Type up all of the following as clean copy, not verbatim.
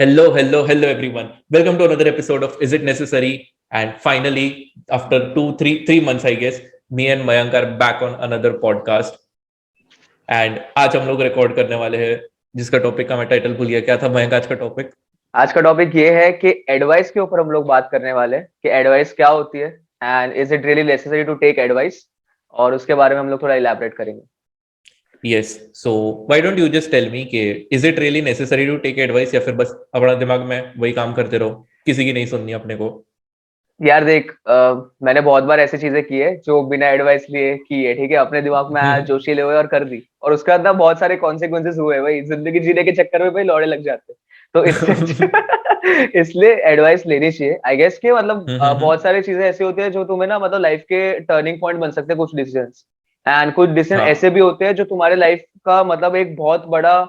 Hello, everyone. Welcome to another episode of Is It Necessary? And finally, after three months, I guess, me and Mayank are back on another podcast. And आज हम लोग record करने वाले हैं जिसका topic का मैं title भूल गया क्या था मयंक आज का टॉपिक। आज का टॉपिक ये है कि एडवाइस के ऊपर हम लोग बात करने वाले हैं कि एडवाइस क्या होती है and is it really necessary to take advice, और उसके बारे में हम लोग थोड़ा इलैबोरेट करेंगे। Yes, so why don't you just tell me कि is it really necessary to take advice, या फिर बस अपना दिमाग में वही काम करते रहो, किसी की नहीं सुननी अपने को। यार देख, मैंने बहुत बार ऐसी चीजें की है जो बिना एडवाइस लिए की है, ठीक है, अपने दिमाग में आया, जोशीले हुए और कर दी, और उसके बाद ना बहुत सारे कॉन्सिक्वेंसेस हुए भाई, जिंदगी जीने के चक्कर में भाई लौड़े लग जाते। तो इससे इसलिए एडवाइस लेनी चाहिए आई गेस के, मतलब बहुत सारी चीजें ऐसी होती है जो तुम्हें ना मतलब लाइफ के टर्निंग पॉइंट बन सकते हैं, कुछ डिसीजंस। एंड कुछ डिसीजन हाँ, ऐसे भी होते हैं जो तुम्हारे लाइफ का मतलब एक बहुत बड़ा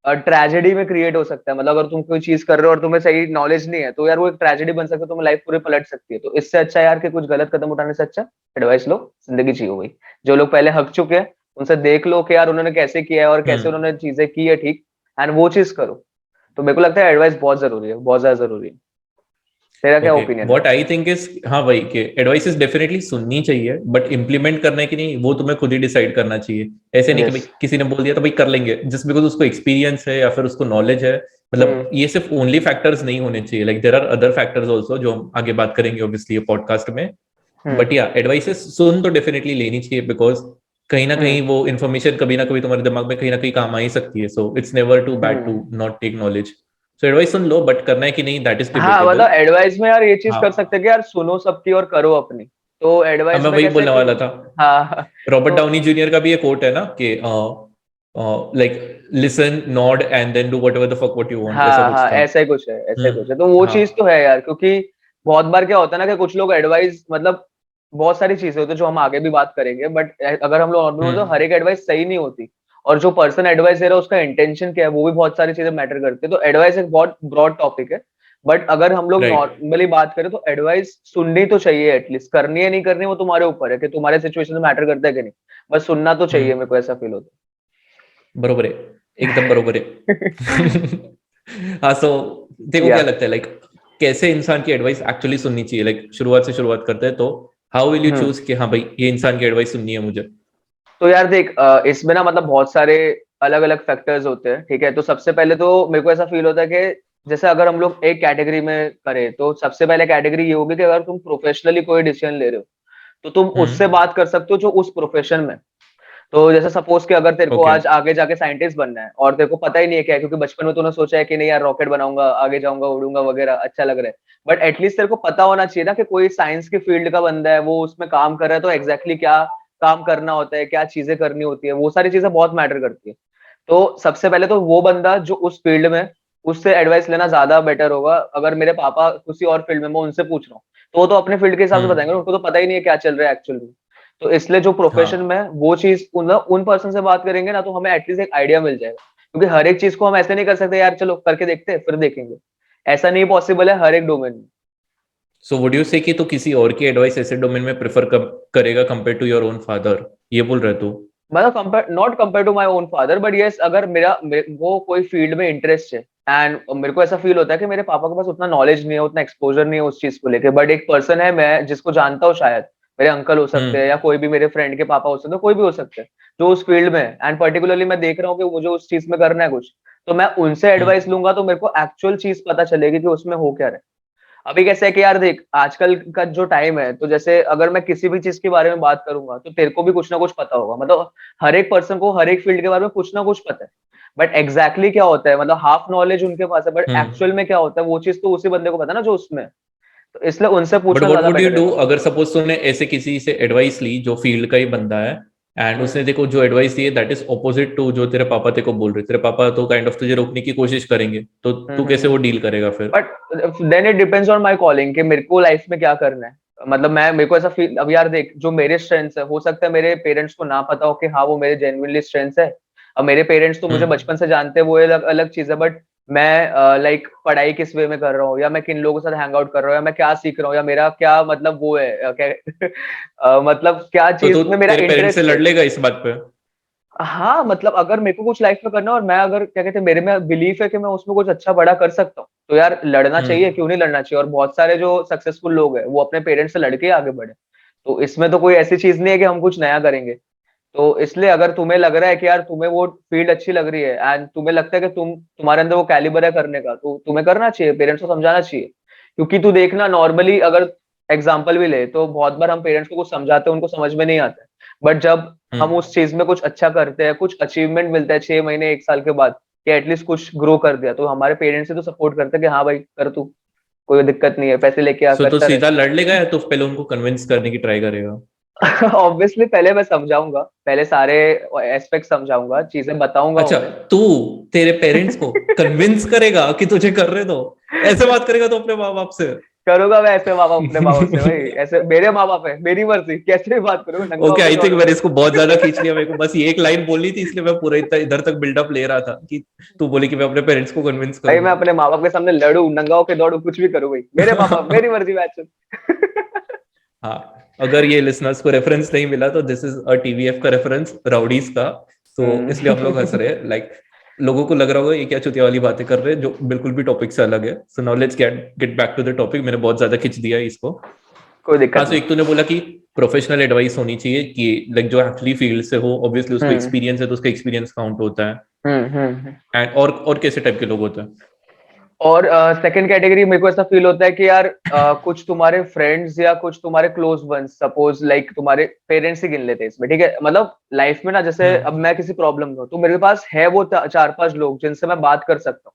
ट्रेजेडी में क्रिएट हो सकता है। मतलब अगर तुम कोई चीज कर रहे हो और तुम्हें सही नॉलेज नहीं है तो यार वो एक ट्रेजेडी बन सकता है, तुम्हें लाइफ पूरी पलट सकती है। तो इससे अच्छा यार कि कुछ गलत कदम उठाने से अच्छा एडवाइस लो, जिंदगी जियो भाई। जो लोग पहले हक चुके हैं उनसे देख लो कि यार उन्होंने कैसे किया है और कैसे हम्म। उन्होंने चीजें की है, ठीक, एंड वो चीज करो। तो मेरे को लगता है एडवाइस बहुत जरूरी है, बहुत ज्यादा जरूरी है। तेरा क्या ओके, ओपिनियन है? व्हाट आई थिंक इज, हाँ भाई, कि एडवाइस इज डेफिनेटली सुननी चाहिए, बट इम्प्लीमेंट करने की नहीं, वो तुम्हें खुद ही डिसाइड करना चाहिए। ऐसे नहीं कि यस। भाई किसी ने बोल दिया तो भाई कर लेंगे जस्ट बिकॉज उसको एक्सपीरियंस है या फिर उसको नॉलेज है। मतलब हम्म। ये सिर्फ ओनली फैक्टर्स नहीं होने चाहिए, like there are other factors also जो हम आगे बात करेंगे ऑब्वियसली ये पॉडकास्ट में। हम्म। बट या एडवाइसेस सुन तो डेफिनेटली लेनी चाहिए, बिकॉज कहीं ना हम्म। कहीं वो इन्फॉर्मेशन कभी ना कभी तुम्हारे दिमाग में कहीं ना कहीं काम आ ही सकती है। So it's never too bad to hmm. Not take knowledge. So advice सुन लो, बट करना है कि नहीं दैट इज हाँ, डिबेटेबल। मतलब एडवाइस में यार ये चीज कर हाँ, सकते हैं कि यार सुनो सबकी और करो अपनी। तो अब एडवाइस मैं में वही कैसा है बोलने कि वाला था। हाँ। रॉबर्ट तो डाउनी जूनियर का भी एक कोट है ना कि like listen nod and then do whatever the fuck what you want, ऐसा हाँ कुछ हाँ, था। ऐसा ही कुछ है, ऐसा ही कुछ है। तो वो हाँ। चीज तो है यार, क्योंकि बहुत बार क्या होता है ना कि कुछ लोग एडवाइस मतलब बहुत सारी चीजें होती है जो हम आगे भी बात करेंगे, बट अगर हम लोग नॉर्मल बोलते तो हम्म। हर एक एडवाइस सही नहीं होती। और जो पर्सन एडवाइस दे रहा है उसका इंटेंशन क्या है वो भी बहुत सारी चीजें मैटर करती है। तो एडवाइस एक बहुत ब्रॉड टॉपिक है। बट अगर हम लोग राइट। नॉर्मली बात करें तो एडवाइस सुननी तो चाहिए एटलीस्ट। करनी है नहीं करनी वो तुम्हारे ऊपर है कि तुम्हारे सिचुएशन में मैटर करता है कि नहीं। बस सुनना तो चाहिए, हम्म। मेरे को ऐसा फील होता बरोबर है, एकदम बरोबर है। है। हाँ, सो देखो या क्या लगता है, लाइक कैसे इंसान की एडवाइस एक्चुअली सुननी चाहिए। लाइक शुरुआत से शुरुआत करते हैं तो how will you hmm. Choose कि हाँ भाई ये इंसान की एडवाइस सुननी है मुझे। तो यार देख, इसमें ना मतलब बहुत सारे अलग अलग फैक्टर्स होते हैं, ठीक है। तो सबसे पहले तो मेरे को ऐसा फील होता है कि जैसे अगर हम लोग एक कैटेगरी में करें तो सबसे पहले कैटेगरी ये होगी कि अगर तुम प्रोफेशनली कोई डिसीजन ले रहे हो तो तुम उससे हम्म। बात कर सकते हो जो उस प्रोफेशन में। तो जैसे सपोज कि अगर तेरे को ओके। आज आगे जाके साइंटिस्ट बनना है और तेरे को पता ही नहीं है क्या है, क्योंकि बचपन में तूने सोचा है कि नहीं यार रॉकेट बनाऊंगा, आगे जाऊंगा, उड़ूंगा वगैरह, अच्छा लग रहा है। बट एटलीस्ट तेरे को पता होना चाहिए ना कि कोई साइंस की फील्ड का बंदा है, वो उसमें काम कर रहा है, तो एग्जैक्टली क्या काम करना होता है, क्या चीजें करनी होती है, वो सारी चीजें बहुत मैटर करती है। तो सबसे पहले तो वो बंदा जो उस फील्ड में, उससे एडवाइस लेना ज्यादा बेटर होगा। अगर मेरे पापा किसी और फील्ड में, मैं उनसे पूछ रहा हूँ तो वो तो अपने फील्ड के हिसाब से बताएंगे, हम्म। उनको तो पता ही नहीं है क्या चल रहा है एक्चुअल में। तो इसलिए जो प्रोफेशन हाँ। में है, वो चीज उन पर्सन से बात करेंगे ना तो हमें एटलीस्ट एक आइडिया मिल जाएगा। क्योंकि हर एक चीज को हम ऐसे नहीं कर सकते यार चलो करके देखते हैं फिर देखेंगे। ऐसा नहीं पॉसिबल है हर एक डोमेन में। सो वुड यू से कि तो किसी और की एडवाइस ऐसे डोमेन में प्रेफर करेगा compare to your own father, ये बोल रहे तू? मतलब compare, not compare to my own father, but yes, अगर वो कोई फील्ड में इंटरेस्ट है एंड मेरे को ऐसा फील होता है कि मेरे पापा के पास उतना नॉलेज नहीं है, उतना एक्सपोजर नहीं है उस चीज को लेके, बट एक पर्सन है मैं जिसको जानता हूँ, शायद मेरे अंकल हो सकते हैं हम्म। या कोई भी मेरे फ्रेंड के पापा हो सकते हैं, कोई भी हो सकते हैं जो उस फील्ड में है एंड पर्टिकुलरली मैं देख रहा हूँ कि मुझे उस चीज में करना है कुछ। तो मैं उनसे एडवाइस हम्म। लूंगा तो मेरे को एक्चुअल चीज पता चलेगी कि उसमें हो क्या रहा है। अभी कैसे है कि यार देख, आजकल का जो टाइम है, तो जैसे अगर मैं किसी भी चीज के बारे में बात करूंगा तो तेरे को भी कुछ ना कुछ पता होगा। मतलब हर एक पर्सन को हर एक फील्ड के बारे में कुछ ना कुछ पता है। बट एग्जैक्टली क्या होता है, मतलब हाफ नॉलेज उनके पास है, बट हम्म। एक्चुअल में क्या होता है वो चीज तो उसी बंदे को पता है ना जो उसमें है। तो इसलिए उनसे बट पूछना व्हाट ज्यादा वुड यू बेटर डू रहेगा। अगर सपोज तूने ऐसे किसी से एडवाइस ली जो फील्ड का ही बंदा है, एंड हम्म। उसने देखो जो एडवाइस दी है दैट इज ऑपोजिट टू जो तेरे पापा तेरे को बोल रहे, तेरे पापा तो काइंड ऑफ तुझे रोकने की कोशिश करेंगे, तो तू कैसे वो डील करेगा फिर? But then it depends on my calling कि मेरे को लाइफ में क्या करना है। मतलब मैं, मेरे को ऐसा फील, अब यार देख, जो मेरे स्ट्रेंथ्स है हो सकता है मेरे पेरेंट्स को ना पता हो कि हाँ वो मेरे जेन्युइनली स्ट्रेंथ्स है। अब मेरे पेरेंट्स तो मुझे हम्म। बचपन से जानते हैं, वो अलग अलग चीज है। बट मैं लाइक पढ़ाई किस वे में कर रहा हूँ, या मैं किन लोगों के साथ हैंग आउट कर रहा हूँ, या मैं क्या सीख रहा हूँ, या मेरा क्या मतलब वो है क्या मतलब क्या तो तू चीज में मेरा तेरे पेरेंट्स से इंटरेस्ट लड़ है। लेगा इस बात पे? हाँ मतलब अगर मेरे को कुछ लाइफ में करना है और मैं अगर क्या कहते हैं मेरे में बिलीफ है कि मैं उसमें कुछ अच्छा बड़ा कर सकता हूँ, तो यार लड़ना चाहिए, हम्म क्यों नहीं लड़ना चाहिए। और बहुत सारे जो सक्सेसफुल लोग हैं वो अपने पेरेंट्स से लड़के ही आगे बढ़े। तो इसमें तो कोई ऐसी चीज नहीं है कि हम कुछ नया करेंगे। तो इसलिए अगर तुम्हें लग रहा है कि यार तुम्हें वो फील्ड अच्छी लग रही है एंड तुम्हें लगता है कि तुम्हारे अंदर वो कैलिबर है करने का, तो तुम्हें करना चाहिए, पेरेंट्स को समझाना चाहिए। क्योंकि तू देखना नॉर्मली अगर एग्जाम्पल भी ले तो बहुत बार हम पेरेंट्स को कुछ समझाते हैं, उनको समझ में नहीं आता है। बट जब हम हम्म। उस चीज में कुछ अच्छा करते हैं, कुछ अचीवमेंट मिलता है 6 महीने 1 साल के बाद, कि एटलीस्ट कुछ ग्रो कर दिया, तो हमारे पेरेंट्स से तो सपोर्ट करते हैं कि हाँ भाई कर तू, कोई दिक्कत नहीं है, पैसे लेके आ, सो तो करता रहे। सीधा लड़ लेगा या तो पहले उनको कन्विंस करने की ट्राई करेगा? ऑब्वियसली पहले मैं समझाऊंगा, पहले सारे एस्पेक्ट समझाऊंगा, चीजें बताऊंगा अच्छा, उन्हें। तू तेरे पेरेंट्स को कन्विंस करेगा कि तुझे करने दो? ऐसे बात करेगा तो अपने माँ बाप से? करूंगा मैं ऐसे माँ बाप, अपने माँ बाप से भाई, ऐसे मेरे माँ बाप है, मेरी मर्जी, कैसे भी बात करूंगा, नंगा ओके, होकर आई थिंक दौड़ूंगा। मैंने इसको बहुत ज्यादा खींच लिया। मेरे को बस ये एक लाइन बोलनी थी, इसलिए मैं पूरा इतना इधर तक बिल्डअप ले रहा था कि तू बोले कि मैं अपने पेरेंट्स को कन्विंस भाई मैं करूंगा। अपने माँ बाप के सामने लड़ू, नंगा होकर दौड़ू, कुछ भी करूँ भाई, मेरे माँ बाप, मेरी मर्जी मैच। हाँ, अगर ये लिसनर्स को रेफरेंस नहीं मिला तो दिस इज अ टीवीएफ का रेफरेंस, राउडीज का। तो इसलिए हम लोग हंस रहे हैं, लाइक लोगों को लग रहा होगा ये क्या चुतिया वाली बातें कर रहे हैं, जो बिल्कुल भी टॉपिक से अलग है। So now let's get get back to the topic. मैंने बहुत ज्यादा खिंच दिया है इसको। कोई हाँ, दिक्कत सो नहीं। एक तूने बोला कि प्रोफेशनल एडवाइस होनी चाहिए, कि लाइक जो एक्चुअली फील्ड से हो, ऑब्वियसली उसको हम्म एक्सपीरियंस है तो उसका एक्सपीरियंस काउंट होता है। हम्म। एंड और कैसे टाइप के लोग होते हैं? और सेकंड कैटेगरी मेरे को ऐसा फील होता है कि यार कुछ तुम्हारे फ्रेंड्स या कुछ तुम्हारे क्लोज वंस, सपोज लाइक तुम्हारे पेरेंट्स ही गिन लेते हैं इसमें, ठीक है। मतलब लाइफ में ना, जैसे अब हम्म मैं किसी प्रॉब्लम में हूँ तो मेरे पास है वो 4-5 लोग जिनसे मैं बात कर सकता हूँ,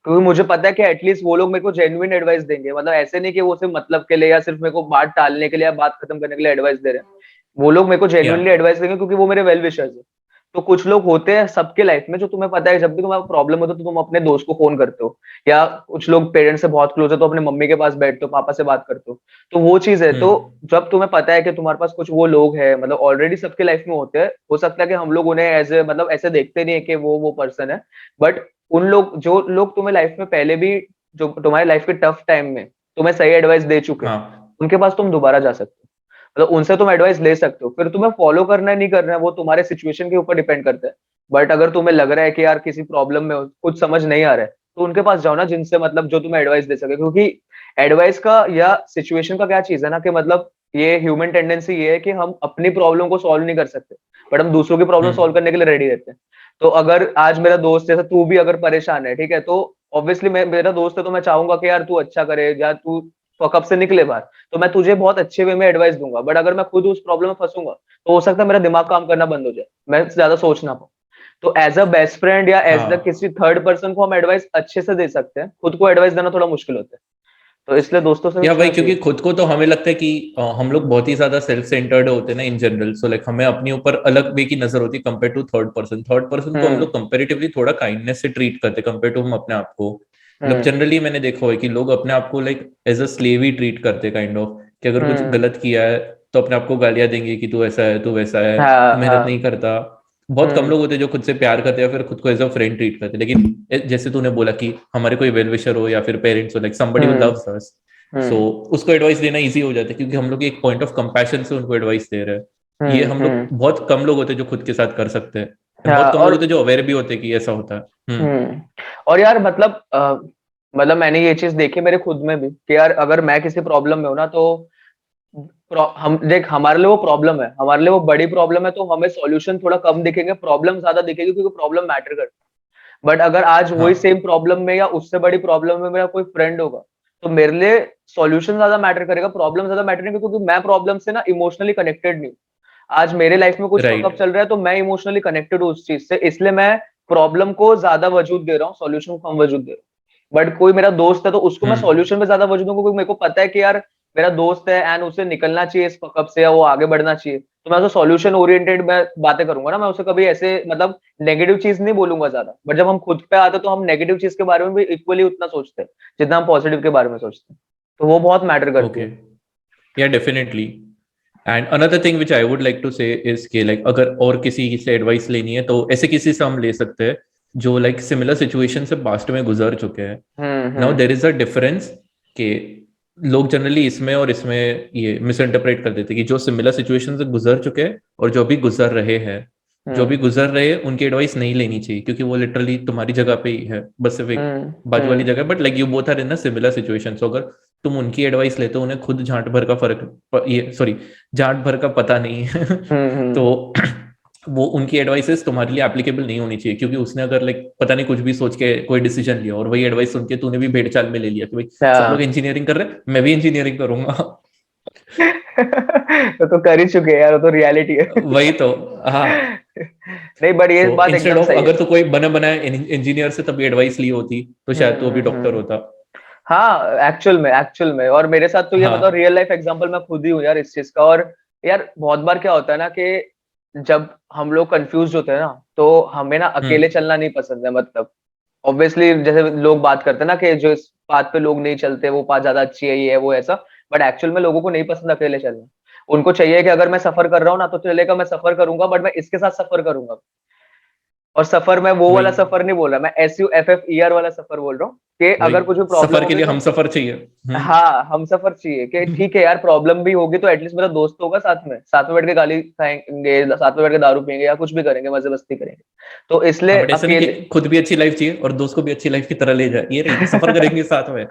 क्योंकि मुझे पता है कि एटलीस्ट वो लोग मेरे को जेन्युइन एडवाइस देंगे। मतलब ऐसे नहीं कि वो सिर्फ मतलब के लिए या सिर्फ मेरे को बात टालने के लिए या बात खत्म करने के लिए एडवाइस दे रहे हैं। वो लोग मेरे को या जेन्युइनली एडवाइस देंगे क्योंकि वो मेरे वेल विशर्स है। तो कुछ लोग होते हैं सबके लाइफ में जो तुम्हें पता है जब भी तुम्हारा प्रॉब्लम होता है तो तुम अपने दोस्त को फोन करते हो, या कुछ लोग पेरेंट्स से बहुत क्लोज है तो अपने मम्मी के पास बैठते हो, पापा से बात करते हो। तो वो चीज है। तो हम्म जब तुम्हें पता है कि तुम्हारे पास कुछ वो लोग हैं, मतलब ऑलरेडी सबके लाइफ में होते हैं, हो सकता है कि हम लोग उन्हें एज ए मतलब ऐसे देखते नहीं है कि वो पर्सन है, बट उन लोग, जो लोग तुम्हें लाइफ में पहले भी, जो तुम्हारी लाइफ के टफ टाइम में तुम्हें सही एडवाइस दे चुके हैं, हाँ उनके पास तुम दोबारा जा सकते हो। मतलब उनसे तुम एडवाइस ले सकते हो, फिर तुम्हें फॉलो करना है नहीं करना है वो तुम्हारे सिचुएशन के ऊपर डिपेंड करता है। बट अगर तुम्हें लग रहा है कि यार किसी प्रॉब्लम में हो, कुछ समझ नहीं आ रहा है, तो उनके पास जाओ ना, जिनसे मतलब जो तुम्हें एडवाइस दे सके। क्योंकि एडवाइस का या सिचुएशन का क्या चीज है ना, कि मतलब ये ह्यूमन टेंडेंसी ये है कि हम अपनी प्रॉब्लम को सॉल्व नहीं कर सकते, बट हम दूसरों की प्रॉब्लम सॉल्व हम्म करने के लिए रेडी रहते हैं। तो अगर आज मेरा दोस्त, जैसे तू भी अगर परेशान है, ठीक है, तो ऑब्वियसली मैं, मेरा दोस्त है तो मैं चाहूंगा कि यार तू अच्छा करे या तू कब से निकले बाहर, तो मैं तुझे बहुत अच्छे वे में एडवाइस दूंगा। बट अगर मैं खुद उस प्रॉब्लम में फंसूंगा तो हो सकता है मेरा दिमाग काम करना बंद हो जाए, मैं ज्यादा सोच ना पाऊँ। तो एज अ बेस्ट फ्रेंड या एज द हाँ। किसी थर्ड पर्सन को हम एडवाइस अच्छे से दे सकते हैं, खुद को एडवाइस देना थोड़ा मुश्किल होता है। तो इसलिए दोस्तों से या भाई, पूछना क्योंकि चाहिए। खुद को तो हमें लगता है कि हम लोग बहुत ही ज्यादा सेल्फ सेंटर्ड होते हैं ना इन जनरल। सो लाइक हमें अपने ऊपर अलग वे की नजर होती है compare to third person. Third person को हम हम्म लोग कंपेरेटिवली थोड़ा काइंडनेस से ट्रीट करते हैं कंपेयर टू हम अपने आप को। मतलब हम्म जनरली मैंने देखा है कि लोग अपने आप को लाइक एज अ स्लेव ही ट्रीट करते हैं, काइंड ऑफ, कि अगर कुछ हम्म। गलत किया है तो अपने आप को गालियां देंगे कि तू ऐसा है, तू वैसा है, हाँ तू मेहनत नहीं हाँ। करता। बहुत कम हम्म लोग होते हैं जो खुद से प्यार करते हैं या फिर खुद को एज अ फ्रेंड ट्रीट करते हैं। लेकिन जैसे तूने बोला कि हमारे कोई वेल विशर हो या फिर पेरेंट्स हो, like somebody who hmm loves us, so hmm उसको एडवाइस देना इजी हो जाता है, क्योंकि हम लोग एक पॉइंट ऑफ कंपैशन से उनको एडवाइस दे रहे हैं। ये हम लोग, हम्म। बहुत कम लोग होते हैं जो खुद के साथ कर सकते हैं, हाँ बहुत कम लोग और होते हैं जो अवेयर भी होते हैं कि ऐसा होता है। हम्म। और यार मतलब मतलब मैंने ये चीज देखी मेरे खुद में भी कि यार अगर मैं किसी प्रॉब्लम में हूं ना, तो हम देख, हमारे लिए वो प्रॉब्लम है, हमारे लिए वो बड़ी प्रॉब्लम है, तो हमें सॉल्यूशन थोड़ा कम दिखेंगे, प्रॉब्लम ज्यादा दिखेगी, क्योंकि प्रॉब्लम मैटर करती है। बट अगर आज वही हाँ सेम प्रॉब्लम में या उससे बड़ी प्रॉब्लम में मेरा कोई फ्रेंड होगा, तो मेरे लिए सॉल्यूशन ज्यादा मैटर करेगा, प्रॉब्लम ज्यादा मैटर नहीं करेगी, क्योंकि मैं प्रॉब्लम से ना इमोशनली कनेक्टेड नहीं हूँ। आज मेरे लाइफ में कुछ फकअप राइट। चल रहा है तो मैं इमोशनली कनेक्टेड हूँ उस चीज से, इसलिए मैं प्रॉब्लम को ज्यादा वजूद दे रहा हूँ, सॉल्यूशन को कम वजूद दे रहा हूँ। बट कोई मेरा दोस्त है तो उसको मैं हम्म सॉल्यूशन पे ज्यादा वजूद दूंगा, क्योंकि मेरे को पता है कि यार मेरा दोस्त है एंड उसे निकलना चाहिए इस फकअप से, या वो आगे बढ़ना चाहिए, तो मैं उसे सॉल्यूशन ओरिएंटेड में बातें करूंगा ना, मैं उसे कभी ऐसे मतलब नेगेटिव चीज नहीं बोलूंगा ज्यादा। बट जब हम खुद पे आते हैं तो हम नेगेटिव चीज के बारे में भी इक्वली उतना सोचते हैं जितना हम पॉजिटिव के बारे में सोचते हैं। तो वो बहुत मैटर करती ओके, है। या definitely. And another thing which I would like to say is कि लाइक अगर और किसी से एडवाइस लेनी है तो ऐसे किसी से हम ले सकते हैं जो लाइक सिमिलर सिचुएशन से पास्ट में गुजर चुके हैं। Now hmm. There is a difference कि लोग जनरली इसमें और इसमें ये मिस इंटरप्रेट कर देते हैं कि जो सिमिलर सिचुएशन से गुजर चुके हैं और जो अभी गुजर रहे हैं, जो भी गुजर रहे हैं उनकी एडवाइस नहीं लेनी चाहिए, क्योंकि वो लिटरली तुम्हारी जगह पे ही है, बस सिर्फ एक बाजू वाली जगह। But like you both are in a similar situation, so अगर तुम उनकी एडवाइस लेते हो, उन्हें खुद झांट भर का ये सॉरी झांट भर का पता नहीं है तो वो उनकी एडवाइसेस तुम्हारे लिए एप्लीकेबल नहीं होनी चाहिए, क्योंकि उसने अगर लाइक पता नहीं कुछ भी सोच के कोई डिसीजन लिया और वही एडवाइस सुन के तूने भी भेड़ चाल में ले लिया कि भाई सब लोग इंजीनियरिंग कर रहे हैं, मैं भी इंजीनियरिंग करूंगा तो कर ही चुके हैं यार, वो तो रियलिटी है। वही तो। हाँ। नहीं बट ये सो बात इंस्टेड एकदम ऑफ सही है। अगर तो कोई बना बनाया इंजीनियर से तभी एडवाइस ली होती तो शायद तो अभी डॉक्टर हम्म। होता। हाँ एक्चुअल में और मेरे साथ तो ये मतलब हाँ। रियल लाइफ एग्जांपल मैं खुद ही हूँ यार इस चीज का। और यार बहुत बार क्या होता है ना कि जब हम लोग कंफ्यूज होते हैं ना, तो हमें ना अकेले हम्म। चलना नहीं पसंद है। मतलब ऑब्वियसली जैसे लोग बात करते हैं ना कि जो इस पाथ पे लोग नहीं चलते वो पाथ ज्यादा अच्छी है, ये है वो ऐसा। बट एक्चुअल में लोगों को नहीं पसंद अकेले चलना। उनको चाहिए कि अगर मैं सफर कर रहा हूँ ना तो चलेगा, मैं सफर करूंगा बट मैं इसके साथ सफर करूंगा। और सफर मैं वो वाला वही सफर नहीं बोल रहा, मैं SUFFER वाला सफर बोल रहा हूँ कि वही अगर कुछ भी प्रॉब्लम सफर के होगी लिए तो हम सफर चाहिए। हाँ हम सफर चाहिए कि ठीक है यार, प्रॉब्लम भी होगी तो एटलीस्ट मेरा दोस्त होगा साथ में बैठ के गाली खाएंगे, साथ में बैठ के दारू पियेंगे या कुछ भी करेंगे, मजे मस्ती करेंगे। तो हाँ इसलिए बट ऐसा नहीं अकेले कि खुद भी अच्छी लाइफ चाहिए और दोस्त को भी अच्छी लाइफ की तरह ले जाए, ये नहीं सफर करेंगे साथ में,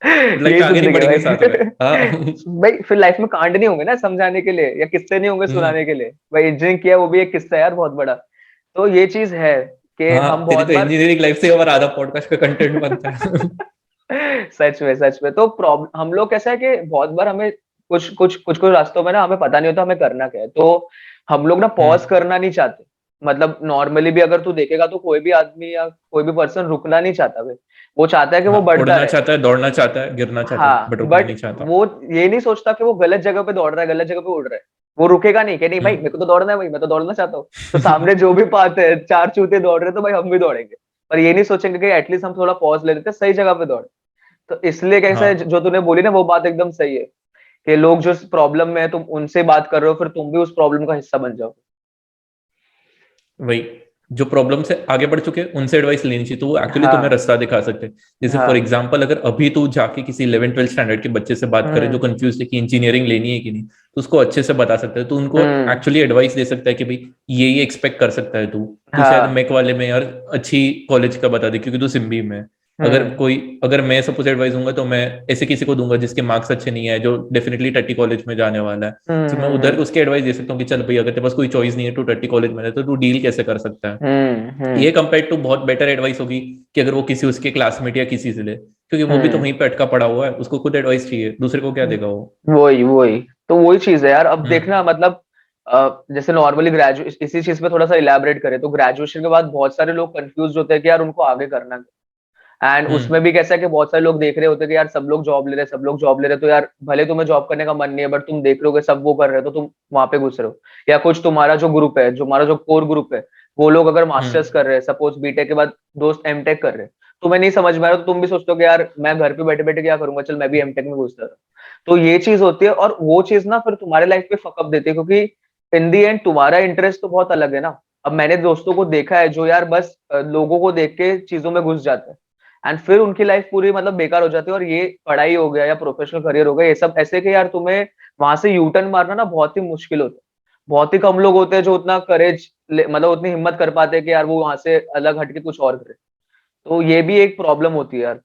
लाइफ यही में आगे नहीं जिंदगी है बढ़ेंगे भाई। साथ में। हाँ भाई फिर लाइफ में कांड नहीं होंगे ना समझाने के लिए, या किस्से नहीं होंगे हम्म। सुनाने के लिए। भाई इंजीनियरिंग किया वो भी एक किस्सा है यार बहुत बड़ा। तो ये चीज है कि हम हाँ तेरी बहुत तो बार इंजीनियरिंग लाइफ से हमारा आधा पॉडकास्ट का कंटेंट बनता है सच में तो प्रॉब्लम हम लोग कैसा है कि बहुत बार हमें कुछ रास्तों में ना हमें पता नहीं होता हमें करना क्या है, तो हम लोग ना पॉज हम्म। करना नहीं चाहते। मतलब नॉर्मली भी अगर तू देखेगा तो कोई भी आदमी या कोई भी पर्सन रुकना नहीं चाहता भाई। वो चाहता है कि हाँ वो बढ़ता उड़ना रहे। चाहता है, दौड़ना चाहता है, गिरना चाहता है, हाँ बट रुकना बट नहीं चाहता। वो ये नहीं सोचता कि वो गलत जगह पे दौड़ रहा है, गलत जगह पे उड़ रहा है। वो रुकेगा नहीं कि नहीं भाई हम्म मेरे को तो दौड़ना है, भाई मैं तो दौड़ना चाहता हूँ। तो सामने जो भी पाथ है, चार चूते दौड़ रहे हैं तो भाई हम भी दौड़ेंगे। पर ये नहीं सोचेंगे कि एटलीस्ट हम थोड़ा पॉज ले लेते हैं, सही जगह पे दौड़े। तो इसलिए कैसा है, हाँ जो तूने बोली ना वो बात एकदम सही है कि लोग जो प्रॉब्लम में है तुम उनसे बात कर रहे हो, फिर तुम भी उस प्रॉब्लम का हिस्सा बन जाओ। वही, जो प्रॉब्लम से आगे बढ़ चुके हैं उनसे एडवाइस लेनी चाहिए, तो वो एक्चुअली तुम्हें हाँ रास्ता दिखा सकते हैं। जैसे फॉर हाँ। एग्जांपल अगर अभी तू जाके किसी 11th 12th स्टैंडर्ड के बच्चे से बात करे जो हम्म कंफ्यूज है कि इंजीनियरिंग लेनी है कि नहीं, तो उसको अच्छे से बता सकता है, तो उनको हम्म। एक्चुअली एडवाइस दे सकता है कि भाई ये एक्सपेक्ट कर सकता है तू। तू शायद हाँ। मैक वाले में यार अच्छी कॉलेज का बता दे, क्योंकि तू सिम्बी में है। हम्म अगर मैं सपोज एडवाइस दूंगा तो मैं ऐसे किसी को दूंगा जिसके मार्क्स अच्छे नहीं है, जो डेफिनेटली टट्टी कॉलेज में जाने वाला है। तो मैं उधर हम्म उसके एडवाइस दे सकता हूँ कि चल भाई अगर तेरे पास कोई चॉइस नहीं है, टू टट्टी कॉलेज में है, तो तू डील कैसे कर सकता है। हम्म। ये कंपेयर टू बहुत बेटर एडवाइस होगी कि अगर वो किसी उसके क्लासमेट या किसी से ले, क्योंकि वो भी तो हम्म वहीं पे अटका पड़ा हुआ है, उसको खुद एडवाइस चाहिए, दूसरे को क्या देगा वो। वही तो वही चीज है यार। अब हम्म देखना मतलब जैसे नॉर्मली ग्रेजुएट इसी चीज पे थोड़ा सा इलेबरेट करें तो ग्रेजुएशन के बाद बहुत सारे लोग कंफ्यूज होते हैं कि यार उनको आगे करना क्या। एंड हम्म उसमें भी कैसा है कि बहुत सारे लोग देख रहे होते हैं कि यार सब लोग जॉब ले रहे हैं, सब लोग जॉब ले रहे हैं, तो यार भले तुम्हें जॉब करने का मन नहीं है बट तुम देख रहे हो कि सब वो कर रहे हो तो तुम वहां पे घुस रहे हो। या कुछ तुम्हारा जो ग्रुप है, जो हमारा जो कोर ग्रुप है, वो लोग अगर मास्टर्स हम्म। कर रहे हैं, सपोज बीटेक के बाद दोस्त एमटेक कर रहे हैं, तुम्हें नहीं समझ में आ रहा तो तुम भी सोचते हो कि यार मैं घर पे बैठे बैठे क्या करूंगा, चल मैं भी एमटेक में घुस रहा हूँ। तो ये चीज होती है और वो चीज ना फिर तुम्हारे लाइफ पे फकअप देती है, क्योंकि इन दी एंड तुम्हारा इंटरेस्ट तो बहुत अलग है ना। अब मैंने दोस्तों को देखा है जो यार बस लोगों को देख के चीजों में घुस जाते हैं एंड फिर उनकी लाइफ पूरी मतलब बेकार हो जाती है। और ये पढ़ाई हो गया या प्रोफेशनल करियर हो गया, ये सब ऐसे कि यार तुम्हें वहां से यू टर्न मारना ना बहुत ही मुश्किल होता है। बहुत ही कम लोग होते हैं जो उतना करेज मतलब उतनी हिम्मत कर पाते हैं कि यार वो वहां से अलग हटके कुछ और करे। तो ये भी एक प्रॉब्लम होती है यार।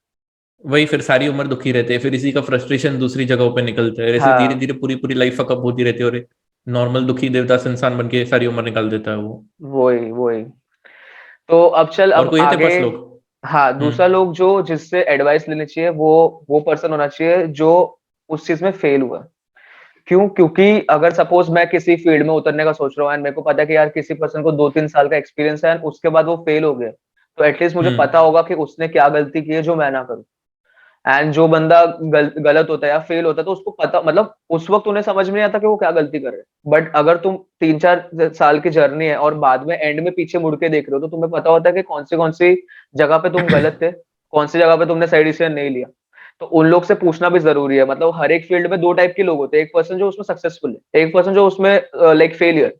वही, फिर सारी उम्र दुखी रहते हैं, फिर इसी का फ्रस्ट्रेशन दूसरी जगहों पे निकलता है, ऐसे धीरे हाँ धीरे पूरी पूरी लाइफ फकअप होती रहती है, और नॉर्मल दुखी देवदास इंसान बन के सारी उम्र निकाल देता है वो। वही तो अब चल और अब कोई है तेरे आगे। पास लोग? हाँ दूसरा हम्म लोग जो जिससे एडवाइस लेनी चाहिए वो पर्सन होना चाहिए जो उस चीज में फेल हुआ है। क्यों? क्योंकि अगर सपोज मैं किसी फील्ड में उतरने का सोच रहा हूँ एंड मेरे को पता है कि यार किसी पर्सन को 2-3 साल का एक्सपीरियंस है एंड उसके बाद वो फेल हो गया, तो एटलीस्ट मुझे पता हम्म होगा कि उसने क्या गलती की है जो मैं ना करूँ। एंड जो बंदा गलत होता है या फेल होता है तो उसको पता मतलब उस वक्त उन्हें समझ में नहीं आता कि वो क्या गलती कर रहे हैं। बट अगर तुम 3-4 साल की जर्नी है और बाद में एंड में पीछे मुड़ के देख रहे हो तो तुम्हें पता होता है कि कौन सी जगह पे तुम गलत थे, कौन सी जगह पे तुमने सही डिसीजन नहीं लिया। तो उन लोग से पूछना भी जरूरी है। मतलब हर एक फील्ड में दो टाइप के लोग होते हैं, एक पर्सन जो उसमें सक्सेसफुल है, एक पर्सन जो उसमें लाइक फेलियर।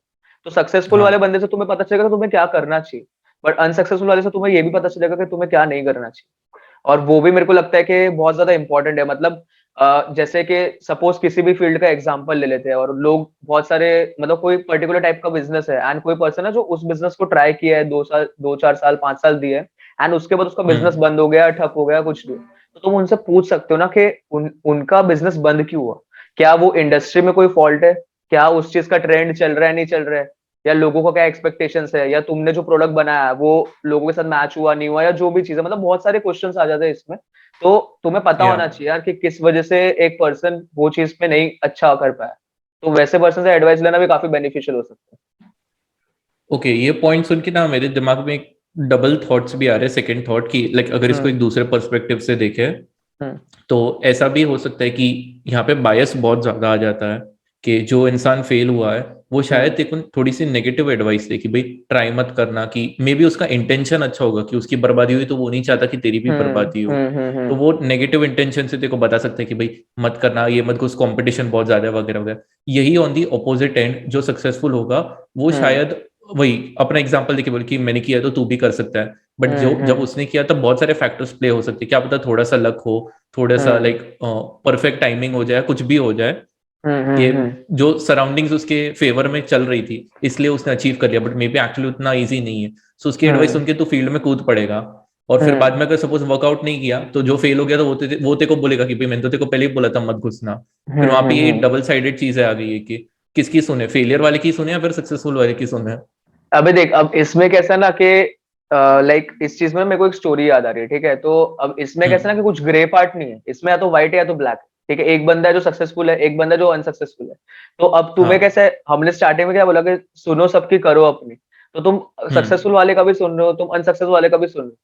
तो सक्सेसफुल वाले हाँ बंदे से तुम्हें पता चलेगा कि तुम्हें क्या करना चाहिए, बट अनसक्सेसफुल वाले से तुम्हें ये भी पता चलेगा कि तुम्हें क्या नहीं करना चाहिए। और वो भी मेरे को लगता है कि बहुत ज्यादा इंपॉर्टेंट है। मतलब जैसे कि सपोज किसी भी फील्ड का एग्जांपल ले लेते हैं और लोग बहुत सारे मतलब कोई पर्टिकुलर टाइप का बिजनेस है एंड कोई पर्सन है जो उस बिजनेस को ट्राई किया है 2 साल 2 4 साल 5 साल दिए एंड उसके बाद उसका बिजनेस हम्म। बंद हो गया ठप हो गया कुछ भी, तो तुम उनसे पूछ सकते हो ना कि उनका बिजनेस बंद क्यों हुआ। क्या वो इंडस्ट्री में कोई फॉल्ट है, क्या उस चीज का ट्रेंड चल रहा है नहीं चल रहा है, या लोगों का क्या एक्सपेक्टेशंस है, या तुमने जो प्रोडक्ट बनाया है वो लोगों के साथ मैच हुआ नहीं हुआ, या जो भी चीज है, मतलब बहुत सारे क्वेश्चंस आ जाते हैं इसमें। तो तुम्हें पता या होना चाहिए यार कि किस वजह से एक पर्सन वो चीज में नहीं अच्छा कर पाया, तो वैसे पर्सन से एडवाइस लेना भी काफी बेनिफिशियल हो सकता है। ओके, ये पॉइंट सुन के ना मेरे दिमाग में एक डबल थॉट्स भी आ रहे हैं, सेकंड थॉट की, लाइक अगर इसको हम्म एक दूसरे पर्सपेक्टिव से देखें हम्म तो ऐसा भी हो सकता है कि यहाँ पे बायस बहुत ज्यादा आ जाता है कि जो इंसान फेल हुआ है वो शायद हम्म एक थोड़ी सी नेगेटिव एडवाइस दे कि भाई ट्राई मत करना, कि मे बी उसका इंटेंशन अच्छा होगा कि उसकी बर्बादी हुई तो वो नहीं चाहता कि तेरी भी बर्बादी हो। तो वो नेगेटिव इंटेंशन से तेको बता सकते हैं कि भाई मत करना ये, मत कुछ कंपटीशन बहुत ज्यादा है वगैरह वगैरह। यही ऑन दी ऑपोजिट एंड जो सक्सेसफुल होगा वो हम्म शायद वही अपना एग्जाम्पल देके बोले कि मैंने किया तो तू भी कर सकता है। बट जो जब हम्म उसने किया तब बहुत सारे फैक्टर्स प्ले हो सकते हैं, क्या पता थोड़ा सा लक हो, थोड़ा सा हम्म लाइक परफेक्ट टाइमिंग हो जाए, कुछ भी हो जाए कि हम्म जो सराउंडिंग्स उसके फेवर में चल रही थी इसलिए उसने अचीव कर लिया, बट मे बी एक्चुअली उतना इजी नहीं है। सो उसकी एडवाइस हम्म सुन के तू फील्ड में कूद पड़ेगा, और फिर बाद हम्म में अगर सपोज वर्कआउट नहीं किया तो जो फेल हो गया तो वो तेरे को बोलेगा कि भाई मैंने तो तेरे को पहले ही बोला था मत घुसना। फिर वहां पे ये हम्म। डबल साइडेड चीज आ गई है कि किसकी सुने, फेलियर वाले की सुने या फिर सक्सेसफुल वाले की सुने। अबे देख, अब इसमें कैसा ना कि लाइक इस चीज में मेरे को एक स्टोरी याद आ रही है, ठीक है। तो अब इसमें कैसा ना हम्म। कि कुछ ग्रे पार्ट नहीं है इसमें, या तो व्हाइट है या तो ब्लैक है, ठीक है। एक बंदा है जो सक्सेसफुल है, एक बंदा है जो अनसक्सेसफुल है। तो अब तुम्हें हाँ। कैसे, हमने स्टार्टिंग में क्या बोला कि सुनो सबकी करो अपनी, तो तुम हम्म। सक्सेसफुल वाले का भी सुन रहे हो, तुम अनसक्सेसफुल वाले का भी सुन रहे हो।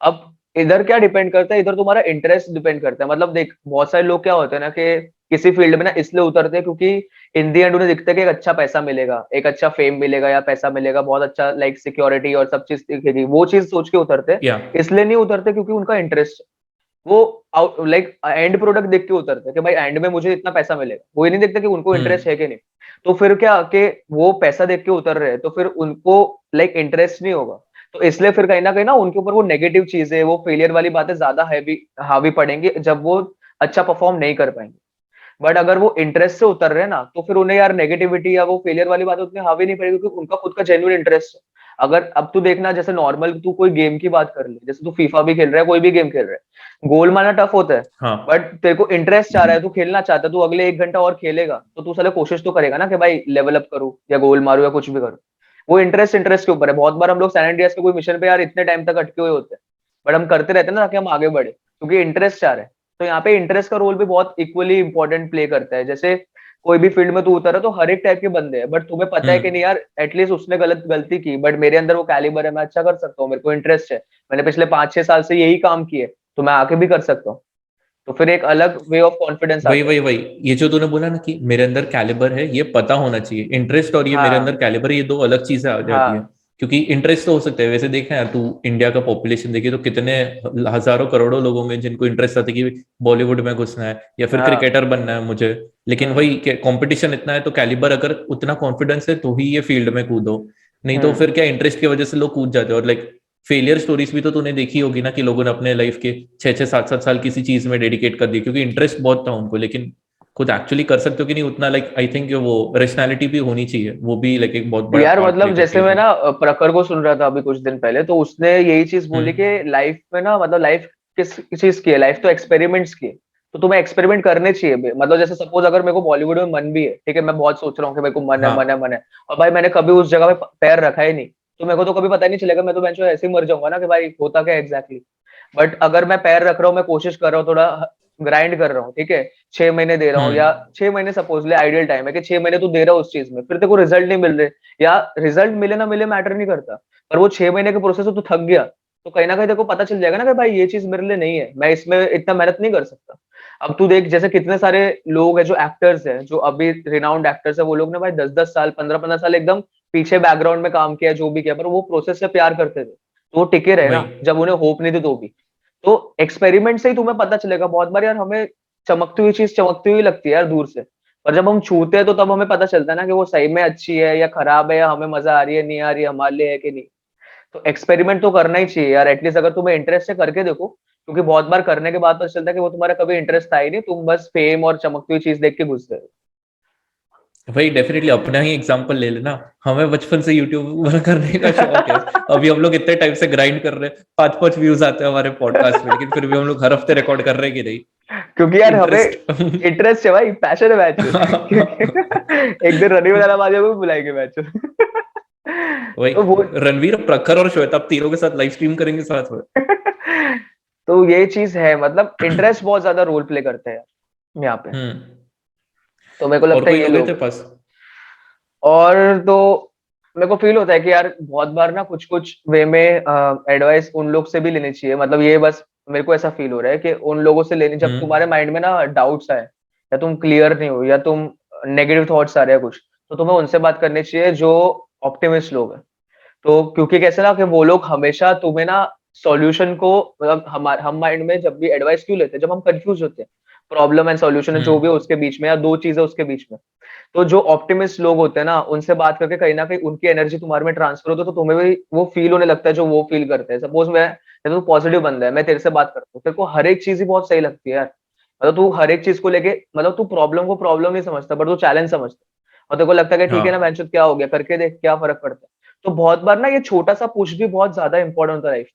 अब इधर क्या डिपेंड करता है, इधर तुम्हारा इंटरेस्ट डिपेंड करता है। मतलब देख, बहुत सारे लोग क्या होते हैं ना कि किसी फील्ड में ना इसलिए उतरते हैं क्योंकि इन दी एंड उन्हें दिखता है कि एक अच्छा पैसा मिलेगा, एक अच्छा फेम मिलेगा या पैसा मिलेगा, बहुत अच्छा लाइक सिक्योरिटी और सब चीज दिखेगी, वो चीज सोच के उतरते हैं। या इसलिए नहीं उतरते क्योंकि उनका इंटरेस्ट, वो लाइक एंड प्रोडक्ट देख के उतरते हैं कि भाई एंड में मुझे इतना पैसा मिलेगा, वो ये नहीं देखते कि उनको इंटरेस्ट हम्म। है कि नहीं। तो फिर क्या कि वो पैसा देख के उतर रहे हैं तो फिर उनको लाइक इंटरेस्ट नहीं होगा। तो इसलिए फिर कहीं ना उनके ऊपर वो नेगेटिव चीजें, वो फेलियर वाली बातें ज्यादा हैवी हावी पड़ेंगी जब वो अच्छा परफॉर्म नहीं कर पाएंगे। बट अगर वो इंटरेस्ट से उतर रहे हैं ना, तो फिर उन्हें यार नेगेटिविटी या वो फेलियर वाली बात उतनी हावी नहीं पड़ेगी क्योंकि उनका खुद का जेन्युइन इंटरेस्ट है। अगर अब तू देखना, जैसे नॉर्मल तू कोई गेम की बात कर ले, जैसे तू फीफा भी खेल रहा है, कोई भी गेम खेल रहा है, गोल मारना टफ होता है। हाँ। बट तेरे को इंटरेस्ट आ रहा है, तू खेलना चाहता है, तू अगले 1 घंटा और खेलेगा, तो तू साले कोशिश तो करेगा ना कि भाई लेवल अप करूं या गोल मारू या कुछ भी करूं। वो इंटरेस्ट के ऊपर है। बहुत बार हम लोग सैन एंड्रियास के कोई मिशन पे यार इतने टाइम तक अटके हुए होते हैं, बट हम करते रहते हैं ना ताकि हम आगे बढ़े, क्योंकि इंटरेस्ट आ रहा है। तो यहाँ पे इंटरेस्ट का रोल भी बहुत इक्वली इंपॉर्टेंट प्ले करता है। जैसे कोई भी फील्ड में तू उतर है तो हर एक टाइप के बंदे हैं, बट तुम्हें पता है कि हम्म। नहीं यार एटलीस्ट उसने गलती की, बट मेरे अंदर वो कैलिबर है, मैं अच्छा कर सकता हूँ, मेरे को इंटरेस्ट है, मैंने पिछले 5 6 साल से यही काम किए, तो मैं आगे भी कर सकता हूँ। तो फिर एक अलग वे ऑफ कॉन्फिडेंस वही आता है। वही वही, ये जो तूने बोला ना कि मेरे अंदर कैलिबर है, ये पता होना चाहिए। इंटरेस्ट और ये मेरे अंदर हाँ कैलिबर, ये दो अलग चीजें आ जाती है। हाँ क्योंकि इंटरेस्ट तो हो सकता है, वैसे देखना यार तू इंडिया का पॉपुलेशन देखिए तो कितने हजारों करोड़ों लोगों में जिनको इंटरेस्ट आता है कि बॉलीवुड में घुसना है या फिर हाँ। क्रिकेटर बनना है मुझे। लेकिन हम्म वही कंपटीशन इतना है, तो कैलिबर अगर उतना कॉन्फिडेंस है तो ही ये फील्ड में कूदो, नहीं तो हम्म। फिर क्या इंटरेस्ट की वजह से लोग कूद जाते हैं। और लाइक फेलियर स्टोरीज भी तो तूने देखी होगी ना कि लोगों ने अपने लाइफ के 6 6 7 7 साल किसी चीज में डेडिकेट कर दिए क्योंकि इंटरेस्ट बहुत था उनको, लेकिन खुद एक्चुअली कर सकते हो कि नहीं उतना, लाइक आई थिंक वो रेशनैलिटी भी होनी चाहिए, वो भी लाइक एक बहुत बड़ा यार पार्ट प्ले मतलब करती जैसे है मैं फिर। ना प्रखर को सुन रहा था अभी कुछ दिन पहले, तो उसने यही चीज बोली हम्म। कि लाइफ में ना, मतलब लाइफ किस चीज की है, लाइफ तो एक्सपेरिमेंट्स की है। तो तुम्हें एक्सपेरिमेंट करने चाहिए बे। मतलब जैसे सपोज अगर मेरे को बॉलीवुड में मन भी है, ठीक है, मैं बहुत सोच रहा हूँ कि मेरे को मन है मन है हाँ। मन है, और भाई मैंने कभी उस जगह पे पैर रखा ही नहीं, तो मेरे को तो कभी पता ही नहीं चलेगा, मैं तो बेंचो ऐसे ही मर जाऊंगा ना कि भाई होता क्या एग्जैक्टली। बट अगर मैं पैर रख रहा हूँ, मैं कोशिश कर रहा हूँ, थोड़ा ग्राइंड कर रहा हूँ, ठीक है, 6 महीने दे रहा हूँ, या हम्म। 6 महीने सपोजली आइडियल टाइम है कि 6 महीने तू दे रहा हो उस चीज में, फिर तेरे को रिजल्ट नहीं मिल रहे, या रिजल्ट मिले ना मिले मैटर नहीं करता, पर वो 6 महीने के प्रोसेस में तू थक गया, तो कहीं ना कहीं तेरे को पता चल जाएगा ना कि भाई ये चीज मेरे लिए नहीं है, मैं इसमें इतना मेहनत नहीं कर सकता। अब तू देख, जैसे कितने सारे लोग हैं जो एक्टर्स हैं, जो अभी रिनाउंड एक्टर्स है, वो लोग ने भाई 10 10 साल 15 15 साल एकदम पीछे बैकग्राउंड में काम किया, जो भी किया, पर वो प्रोसेस से प्यार करते थे, तो वो टिके रहे ना वही। जब उन्हें होप नहीं थी तो भी। तो एक्सपेरिमेंट से ही तुम्हें पता चलेगा। बहुत बार यार हमें चमकती हुई चीज चमकती हुई लगती है यार दूर से, पर जब हम छूते हैं तो तब हमें पता चलता है ना कि वो सही में अच्छी है या खराब है, या हमें मजा आ रही है नहीं आ रही है, हमारे लिए है कि नहीं। तो एक्सपेरिमेंट तो करना ही चाहिए यार, एटलीस्ट अगर तुम्हें इंटरेस्ट है करके देखो। क्योंकि बहुत बार करने के बाद पता चलता है कि वो तुम्हारा कभी इंटरेस्ट था ही नहीं, तुम बस फेम और चमकती हुई चीज देख के घुस गए। भाई डेफिनेटली अपना ही एग्जांपल ले लेना। हमें बचपन से यूट्यूब करने का शौक है। अभी हम लोग इतने टाइम से ग्राइंड कर रहे हैं, 5-5 व्यूज आते हैं हमारे पॉडकास्ट में, लेकिन फिर भी हम लोग हर हफ्ते रिकॉर्ड कर रहे हैं कि नहीं। क्योंकि यार हमें इंटरेस्ट। इंटरेस्ट है भाई, पैशन है मैच। एक दिन रनिंग वाला बाजा भी बुलाएंगे मैच। वही तो वो रणवीर, प्रखर और श्वेता, आप तीनों के साथ लाइव स्ट्रीम करेंगे साथ में। तो ये चीज है, मतलब इंटरेस्ट बहुत ज्यादा रोल प्ले करते हैं यहाँ पे। हम्म। तो मेरे को और लगता है कोई ये लोग हैं तेरे लोग। पास? और तो मेरे को फील होता है कि यार बहुत बार ना कुछ कुछ वे में एडवाइस उन लोग से भी लेनी चाहिए, मतलब ये बस मेरे को ऐसा फील हो रहा है कि उन लोगों से लेनी, जब तुम्हारे हम्म। माइंड में ना डाउट्स आए, या तुम क्लियर नहीं हो, या तुम नेगेटिव थॉट्स आ रहे हैं कुछ, तो तुम्हें उनसे बात करनी चाहिए जो ऑप्टिमिस्ट लोग हैं। तो क्योंकि कैसे ना कि वो लोग हमेशा तुम्हें ना सॉल्यूशन को, मतलब हम माइंड में जब भी एडवाइस क्यों लेते हैं, जब हम कंफ्यूज होते हैं, प्रॉब्लम एंड सॉल्यूशन जो भी है हम्म। उसके बीच में, या दो चीजें उसके बीच में। तो जो ऑप्टिमिस्ट लोग होते हैं ना, उनसे बात करके कहीं ना कहीं उनकी एनर्जी तुम्हारे में ट्रांसफर होती है, तो तुम्हें भी वो फील होने लगता है जो वो फील करते हैं। सपोज मैं, जैसे तू पॉजिटिव बंदा है, मैं तेरे से बात करता हूँ, तेरे को हर एक चीज ही बहुत सही लगती है यार, मतलब तू हर एक चीज को लेके, मतलब तू प्रॉब्लम को प्रॉब्लम नहीं समझता, बट तू चैलेंज समझता है। और तेरे को लगता है कि ठीक है ना हाँ। बेंचो, क्या हो गया, करके देख क्या फर्क पड़ता है। तो बहुत बार ना ये छोटा सा पुश भी बहुत ज्यादा इंपॉर्टेंट होता है लाइफ।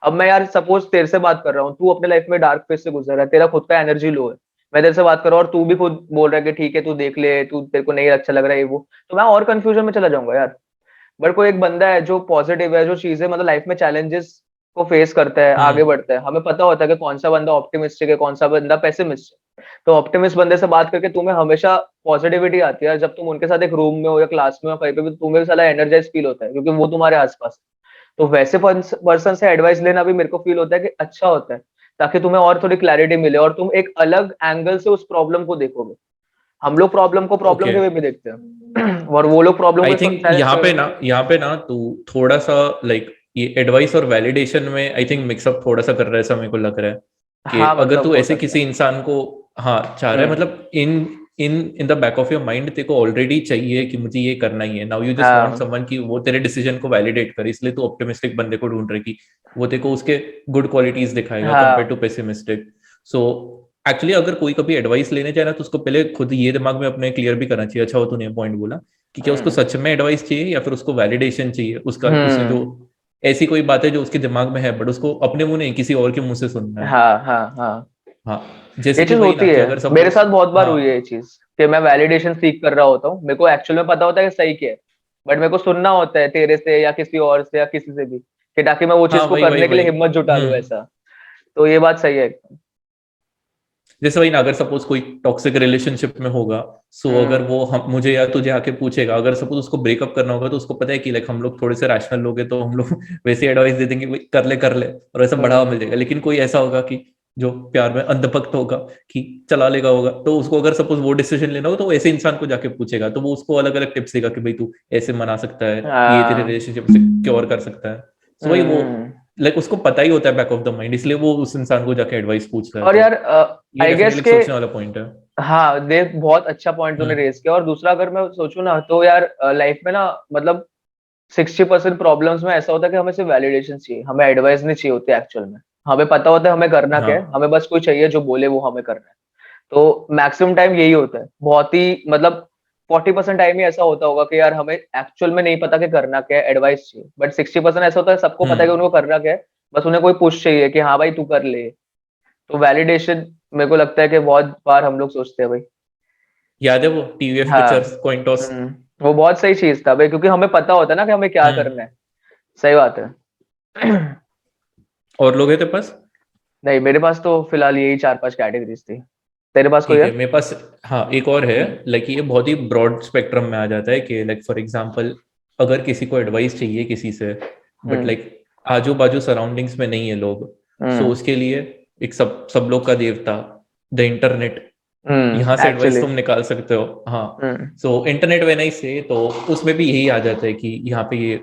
अब मैं यार सपोज तेरे से बात कर रहा हूँ, तू अपने लाइफ में डार्क फेज से गुजर रहा है, तेरा खुद का एनर्जी लो है, मैं तेरे से बात कर रहा हूँ और तू भी खुद बोल रहा है कि ठीक है तू देख ले, तू तेरे को नहीं अच्छा लग रहा है ये वो, तो मैं और कंफ्यूजन में चला जाऊंगा यार। बट कोई एक बंदा है जो पॉजिटिव है, जो चीजें मतलब लाइफ में चैलेंजेस को फेस करता है, आगे हम्म। बढ़ता है, हमें पता होता है कि कौन सा बंदा ऑप्टिमिस्टिक है, कौन सा बंदा पेसिमिस्ट है। तो ऑप्टिमिस्ट बंदे से बात करके तुम्हें हमेशा पॉजिटिविटी आती है, जब तुम उनके साथ एक रूम में हो या क्लास में हो कहीं पे भी, तो तुम्हें भी साला एनर्जाइज फील होता है क्योंकि वो तुम्हारे आसपास है। तो वैसे पर्सन से एडवाइस लेना भी मेरे को फील होता है कि अच्छा होता है, ताकि तुम्हें और थोड़ी क्लैरिटी मिले और तुम एक अलग एंगल से उस प्रॉब्लम को देखोगे। हम लोग प्रॉब्लम को प्रॉब्लम ओके। के वे में देखते हैं और वो लोग प्रॉब्लम आई को थिंक चैलेंज के वे में। यहाँ पे ना तू थोड़ा सा लाइक ये एडवाइस और वैलिडेशन में आई थिंक मिक्सअप थोड़ा सा कर रहा है, ऐसा मेरे को लग रहा है। कि हाँ अगर मतलब तू हो ऐसे सकता किसी है। इंसान को, हाँ, चाह रहा है, हम्म। मतलब in in in the back of your mind तेरे को ऑलरेडी चाहिए कि मुझे ये करना ही है, नाउ यू जस्ट वांट हाँ। समवन कि वो तेरे डिसीजन को वैलिडेट करे, इसलिए तू ऑप्टिमिस्टिक बंदे को ढूंढ रहे कि वो तेरे को उसके गुड क्वालिटीज दिखाएगा कंपेयर टू हाँ। पेसिमिस्टिक। सो एक्चुअली अगर कोई कभी एडवाइस लेने जाए ना, तो उसको पहले खुद ये दिमाग में अपने क्लियर भी करना चाहिए, अच्छा वो तूने पॉइंट बोला, कि क्या उसको हम्म। सच में एडवाइस चाहिए या फिर उसको वैलिडेशन चाहिए, उसका उसने जो हम्म। ऐसी कोई बात है जो उसके दिमाग में है, बट उसको अपने मुंह नहीं किसी और के मुंह से सुनना है। हाँ हाँ हाँ। हाँ। ये जैसे कि चीज वही होती ना कि है, अगर मेरे सपोज, साथ बहुत बार हाँ, हुई है ये चीज, कि मैं वैलिडेशन सीख कर रहा होता हूँ, मेरे को एक्चुअल में पता होता है कि सही क्या है, बट मेरे को सुनना होता है तेरे से या किसी और से या किसी से भी, कि ताकि मैं वो चीज हाँ, को वही वही करने के लिए वही। हिम्मत जुटा लूं ऐसा। तो ये बात सही है एकदम। जैसे वही ना, अगर सपोज कोई टॉक्सिक रिलेशनशिप में होगा, सो अगर हम्म। वो हम मुझे या तुझे आके पूछेगा, अगर सपोज उसको ब्रेकअप करना होगा, तो उसको पता है कि लाइक हम लोग थोड़े से रैशनल लोग हैं, तो हम लोग वैसे एडवाइस दे देंगे, "भाई, कर ले और ऐसा बढ़ावा मिल हम्म। जाएगा।" लेकिन कोई ऐसा होगा कि जो प्यार में अंधभक्त होगा, कि चला लेगा होगा, तो उसको अगर सपोज वो डिसीजन लेना हो, तो वो ऐसे इंसान को जाके पूछेगा, तो वो उसको अलग अलग टिप्स देगा कि भाई तू ऐसे मना सकता है, ये तेरे हाँ। रिलेशनशिप से क्योर कर सकता है। सो वही वो हम्म। लाइक उसको पता ही होता है बैक ऑफ द माइंड, इसलिए वो उस इंसान को जाके एडवाइस पूछ रहा है। और तो यार ये आई गेस डेफिनेटली के, सोचने वाला पॉइंट है। हाँ देख बहुत अच्छा पॉइंट तूने हम्म। रेज किया। और दूसरा अगर मैं सोचूं ना, तो यार लाइफ में ना, मतलब 60% प्रॉब्लम्स में ऐसा होता है कि हमें सिर्फ वैलिडेशन चाहिए, हमें एडवाइस नहीं चाहिए होती एक्चुअल में। हमें पता होता है हमें करना क्या है, हाँ। हमें बस कोई चाहिए जो बोले वो हमें करना है। तो मैक्सिमम टाइम यही होता है, बहुत ही मतलब 40% टाइम ही ऐसा होता होगा कि यार हमें एक्चुअल में नहीं पता कि करना क्या है, एडवाइस चाहिए। बट 60% ऐसा होता है सबको पता है कि हम्म। उनको करना क्या है, बस उन्हें कोई पुश चाहिए कि हाँ भाई तू कर ले। तो वैलिडेशन मेरे को लगता है कि बहुत बार हम लोग सोचते हैं भाई। याद है वो टीवीएफ हाँ। Pictures coin toss? हम्म। वो बहुत सही चीज था भाई, क्योंकि हमें पता होता है ना कि हमें क्या हम्म। करना है। सही बात है। और लोग हैं तेरे पास? नहीं मेरे पास तो फिलहाल यही 4-5 कैटेगरीज थी। तेरे पास कोई ठीक है? है, मेरे पास, हाँ, एक और है। लाइक ये बहुत ही ब्रॉड स्पेक्ट्रम में आ जाता है कि लाइक फॉर एग्जांपल, अगर किसी को एडवाइस चाहिए किसी से, बट हम्म। लाइक आजू बाजू सराउंडिंग्स में नहीं है लोग, सो हम्म। उसके लिए एक सब सब लोग का देवता, द इंटरनेट, यहाँ से एडवाइस एक्चुअली। तुम निकाल सकते हो। हाँ। हम्म। सो इंटरनेट व्हेन आई से, तो उसमें भी यही आ जाता है कि यहाँ पे ये,